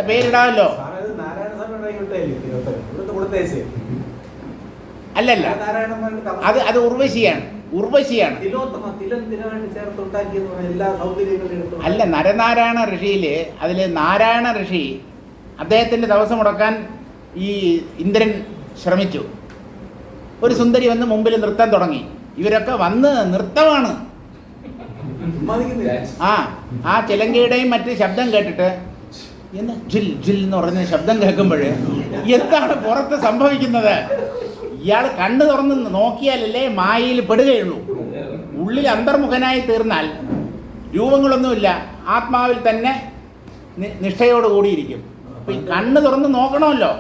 പേരിടാമല്ലോ. അല്ലല്ല, അത് ഉർവശിയാണ്. അല്ല, നരനാരായണ ഋഷിയിൽ അതിൽ നാരായണ ഋഷി അദ്ദേഹത്തിൻ്റെ തപസ് മുടക്കാൻ ഈ ഇന്ദ്രൻ ശ്രമിച്ചു. ഒരു സുന്ദരി വന്ന് മുമ്പിൽ നൃത്തം തുടങ്ങി. ഇവരൊക്കെ വന്ന് നൃത്തമാണ്. ആ ചിലങ്കയുടെയും മറ്റ് ശബ്ദം കേട്ടിട്ട് എന്താ ജിൽ ജിൽ എന്ന് പറയുന്ന ശബ്ദം കേൾക്കുമ്പോൾ എന്താണ് പുറത്ത് സംഭവിക്കുന്നത്? ഇയാൾ കണ്ണു തുറന്ന് നോക്കിയാലല്ലേ മായയിൽ പെടുകയുള്ളൂ. ഉള്ളിൽ അന്തർമുഖനായി തീർന്നാൽ രൂപങ്ങളൊന്നുമില്ല, ആത്മാവിൽ തന്നെ നിഷ്ഠയോടുകൂടിയിരിക്കും. അപ്പം ഈ കണ്ണ് തുറന്ന് നോക്കണമല്ലോ.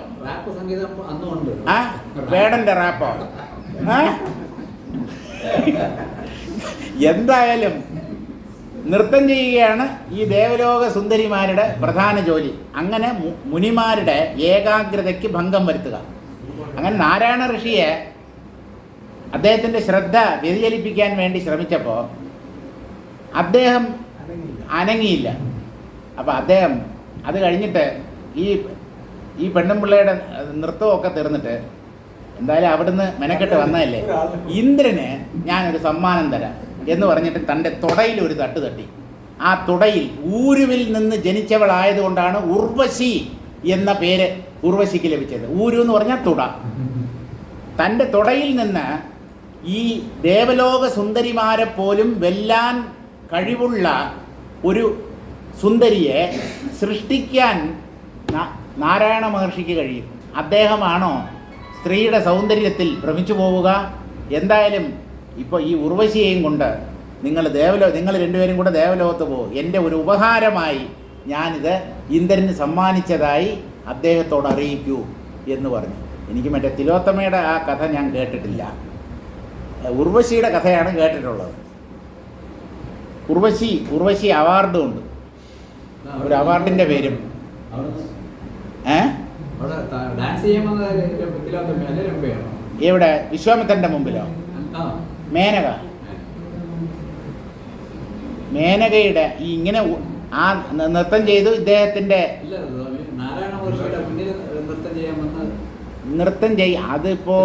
വേടൻ്റെ റാപ്പോ? എന്തായാലും നൃത്തം ചെയ്യുകയാണ് ഈ ദേവലോക സുന്ദരിമാരുടെ പ്രധാന ജോലി. അങ്ങനെ മുനിമാരുടെ ഏകാഗ്രതയ്ക്ക് ഭംഗം വരുത്തുക. അങ്ങനെ നാരായണ ഋഷിയെ അദ്ദേഹത്തിൻ്റെ ശ്രദ്ധ വ്യതിചലിപ്പിക്കാൻ വേണ്ടി ശ്രമിച്ചപ്പോൾ അദ്ദേഹം അനങ്ങിയില്ല. അപ്പോൾ അദ്ദേഹം അത് കഴിഞ്ഞിട്ട് ഈ പെണ്ണുമ്പിള്ളയുടെ നൃത്തമൊക്കെ തീർന്നിട്ട് എന്തായാലും അവിടുന്ന് മെനക്കെട്ട് വന്നതല്ലേ, ഇന്ദ്രന് ഞാനൊരു സമ്മാനം തരാം എന്ന് പറഞ്ഞിട്ട് തൻ്റെ തുടയിൽ ഒരു തട്ട് തട്ടി. ആ തുടയിൽ ഊരുവിൽ നിന്ന് ജനിച്ചവളായതുകൊണ്ടാണ് ഉർവശി എന്ന പേര് ഉർവശിക്ക് ലഭിച്ചത്. ഊരു എന്ന് പറഞ്ഞാൽ തുട. തൻ്റെ തുടയിൽ നിന്ന് ഈ ദേവലോക സുന്ദരിമാരെ പോലും വെല്ലാൻ കഴിവുള്ള ഒരു സുന്ദരിയെ സൃഷ്ടിക്കാൻ നാരായണ മഹർഷിക്ക് കഴിയും. അദ്ദേഹമാണോ സ്ത്രീയുടെ സൗന്ദര്യത്തിൽ ഭ്രമിച്ചു പോവുക? എന്തായാലും ഇപ്പോൾ ഈ ഉർവശിയെയും കൊണ്ട് നിങ്ങൾ 2 പേരും കൂടെ ദേവലോകത്ത് പോകും. എൻ്റെ ഒരു ഉപഹാരമായി ഞാനിത് ഇന്ദ്രന് സമ്മാനിച്ചതായി അദ്ദേഹത്തോട് അറിയിക്കൂ എന്ന് പറഞ്ഞു. എനിക്ക് മറ്റേ തിലോത്തമയുടെ ആ കഥ ഞാൻ കേട്ടിട്ടില്ല. ഉർവശിയുടെ കഥയാണ് കേട്ടിട്ടുള്ളത്. ഉർവശി അവാർഡും ഉണ്ട്. ഒരു അവാർഡിൻ്റെ പേരും. എവിടെ? വിശ്വാമിത്രൻ്റെ മുമ്പിലോ? മേനകയുടെ ഈ ഇങ്ങനെ ആ നൃത്തം ചെയ്തു ഇദ്ദേഹത്തിൻ്റെ നൃത്തം അതിപ്പോ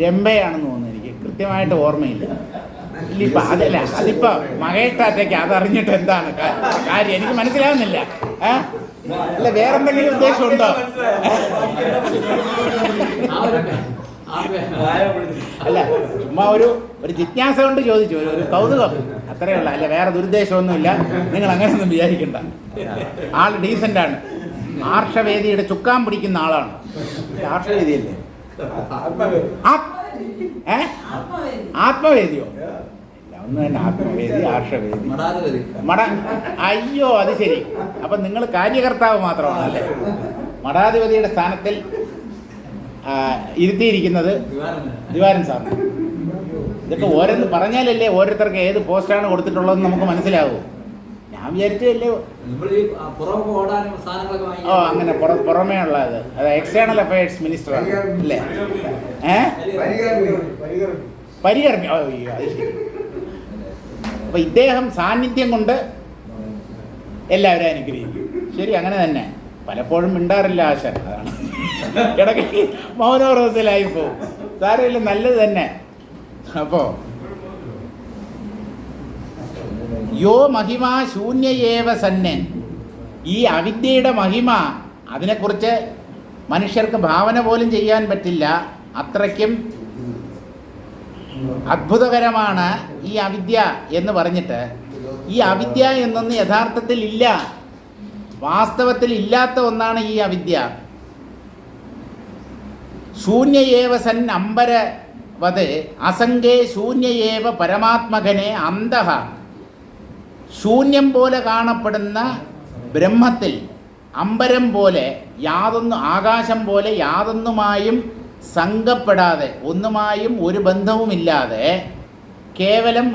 രംഭയാണെന്ന് തോന്നുന്നു, എനിക്ക് കൃത്യമായിട്ട് ഓർമ്മയില്ല. ഇല്ലിപ്പ അതല്ല, അതിപ്പോ മകേട്ടാറ്റയ്ക്ക് അതറിഞ്ഞിട്ട് എന്താണ് കാര്യം എനിക്ക് മനസ്സിലാവുന്നില്ല. അല്ല വേറെന്തെങ്കിലും ഉദ്ദേശമുണ്ടോ? അല്ല ചുമ്മാ ഒരു ജിജ്ഞാസ കൊണ്ട് ചോദിച്ചു, ഒരു കൗതുകം, അത്രയേ ഉള്ളൂ. അല്ല വേറെ ദുരുദ്ദേശമൊന്നുമില്ല, നിങ്ങൾ അങ്ങനെയൊന്നും വിചാരിക്കണ്ട. ആൾ ഡീസൻ്റാണ്. ആർഷവേദിയുടെ ചുക്കാൻ പിടിക്കുന്ന ആളാണ്. ആർഷവേദിയല്ലേ? ആത്മവേദിയോ? ഒന്ന് തന്നെ ആത്മവേദി, ആർഷവേദി, അയ്യോ അത് ശരി. അപ്പം നിങ്ങൾ കാര്യകർത്താവ് മാത്രമാണല്ലേ? മഠാധിപതിയുടെ സ്ഥാനത്തിൽ ഇരുത്തിയിരിക്കുന്നത് ദിവാരൻ സാറിന്. ഇതൊക്കെ ഓരോന്ന് പറഞ്ഞാലല്ലേ ഓരോരുത്തർക്ക് ഏത് പോസ്റ്റാണ് കൊടുത്തിട്ടുള്ളതെന്ന് നമുക്ക് മനസ്സിലാവൂ. ഞാൻ വിചാരിച്ചല്ലേ ഓ അങ്ങനെ പുറമേ ഉള്ളത്. അത് എക്സ്റ്റേണൽ അഫയേഴ്സ് മിനിസ്റ്ററാണ് അല്ലേ? പരികർമ്മി. ഓ അത് ശരി. അപ്പം ഇദ്ദേഹം സാന്നിധ്യം കൊണ്ട് എല്ലാവരും അനുഗ്രഹിക്കും. ശരി, അങ്ങനെ തന്നെ. പലപ്പോഴും മിണ്ടാറില്ല ആശാൻ, അതാണ് ഇടയ്ക്ക് മൗനവ്രതത്തിലായി പോവും. സാരമില്ല, നല്ലത് തന്നെ. അപ്പോൾ യോ മഹിമ ശൂന്യേവ സന്നൻ, ഈ അവിദ്യയുടെ മഹിമ, അതിനെക്കുറിച്ച് മനുഷ്യർക്ക് ഭാവന പോലും ചെയ്യാൻ പറ്റില്ല. അത്രയ്ക്കും അത്ഭുതകരമാണ് ഈ അവിദ്യ എന്ന് പറഞ്ഞിട്ട്, ഈ അവിദ്യ എന്നൊന്നും യഥാർത്ഥത്തിൽ ഇല്ല, വാസ്തവത്തിൽ ഇല്ലാത്ത ഒന്നാണ് ഈ അവിദ്യ. ശൂന്യേവ സൻ അംബരവത് അസംഗേ ശൂന്യേവ പരമാത്മകനെ അന്തഃ, ശൂന്യം പോലെ കാണപ്പെടുന്ന ബ്രഹ്മത്തിൽ അമ്പരം പോലെ യാതൊന്നും, ആകാശം പോലെ യാതൊന്നുമായും സംഘപ്പെടാതെ, ഒന്നുമായും ഒരു ബന്ധവുമില്ലാതെ കേവലം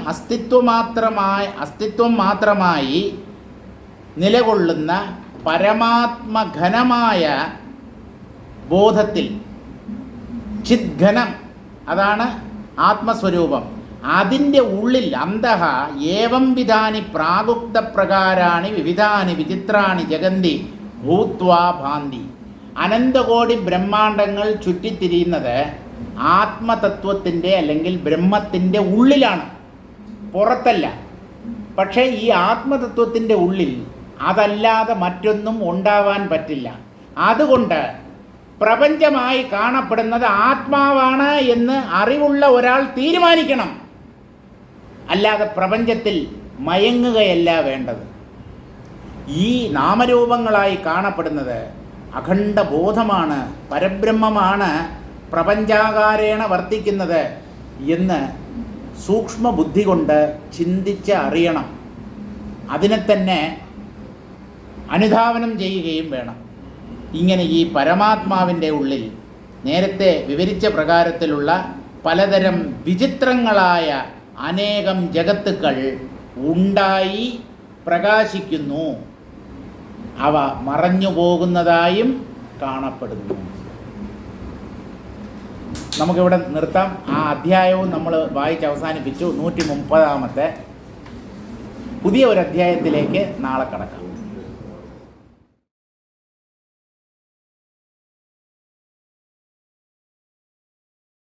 അസ്തിത്വം മാത്രമായി നിലകൊള്ളുന്ന പരമാത്മഘനമായ ബോധത്തിൽ, ചിദ്ഘനം, അതാണ് ആത്മസ്വരൂപം. അതിൻ്റെ ഉള്ളിൽ അന്തഃ ഏവം വിധാനി പ്രാഗുക്ത പ്രകാരാണി വിവിധാനി വിചിത്രാണി ജഗന്തി ഭൂത്വാ ഭാന്തി. അനന്തകോടി ബ്രഹ്മാണ്ടങ്ങൾ ചുറ്റിത്തിരിയുന്നത് ആത്മതത്വത്തിൻ്റെ അല്ലെങ്കിൽ ബ്രഹ്മത്തിൻ്റെ ഉള്ളിലാണ്, പുറത്തല്ല. പക്ഷേ ഈ ആത്മതത്വത്തിൻ്റെ ഉള്ളിൽ അതല്ലാതെ മറ്റൊന്നും ഉണ്ടാവാൻ പറ്റില്ല. അതുകൊണ്ട് പ്രപഞ്ചമായി കാണപ്പെടുന്നത് ആത്മാവാണ് എന്ന് അറിവുള്ള ഒരാൾ തീരുമാനിക്കണം. അല്ലാതെ പ്രപഞ്ചത്തിൽ മയങ്ങുകയല്ല വേണ്ടത്. ഈ നാമരൂപങ്ങളായി കാണപ്പെടുന്നത് അഖണ്ഡ ബോധമാണ്, പരബ്രഹ്മമാണ്, പ്രപഞ്ചാകാരേണ വർത്തിക്കുന്നത് എന്ന് സൂക്ഷ്മ ബുദ്ധി കൊണ്ട് ചിന്തിച്ച് അറിയണം. അതിനെ തന്നെ അനുധാവനം ചെയ്യുകയും വേണം. ഇങ്ങനെ ഈ പരമാത്മാവിൻ്റെ ഉള്ളിൽ നേരത്തെ വിവരിച്ച പ്രകാരത്തിലുള്ള പലതരം വിചിത്രങ്ങളായ അനേകം ജഗത്തുക്കൾ ഉണ്ടായി പ്രകാശിക്കുന്നു. അവ മറഞ്ഞു പോകുന്നതായും കാണപ്പെടുന്നു. നമുക്കിവിടെ നിർത്താം. ആ അധ്യായവും നമ്മൾ വായിച്ച് അവസാനിപ്പിച്ചു. 130-ാമത്തെ പുതിയ ഒരു അധ്യായത്തിലേക്ക് നാളെ കടക്കാം.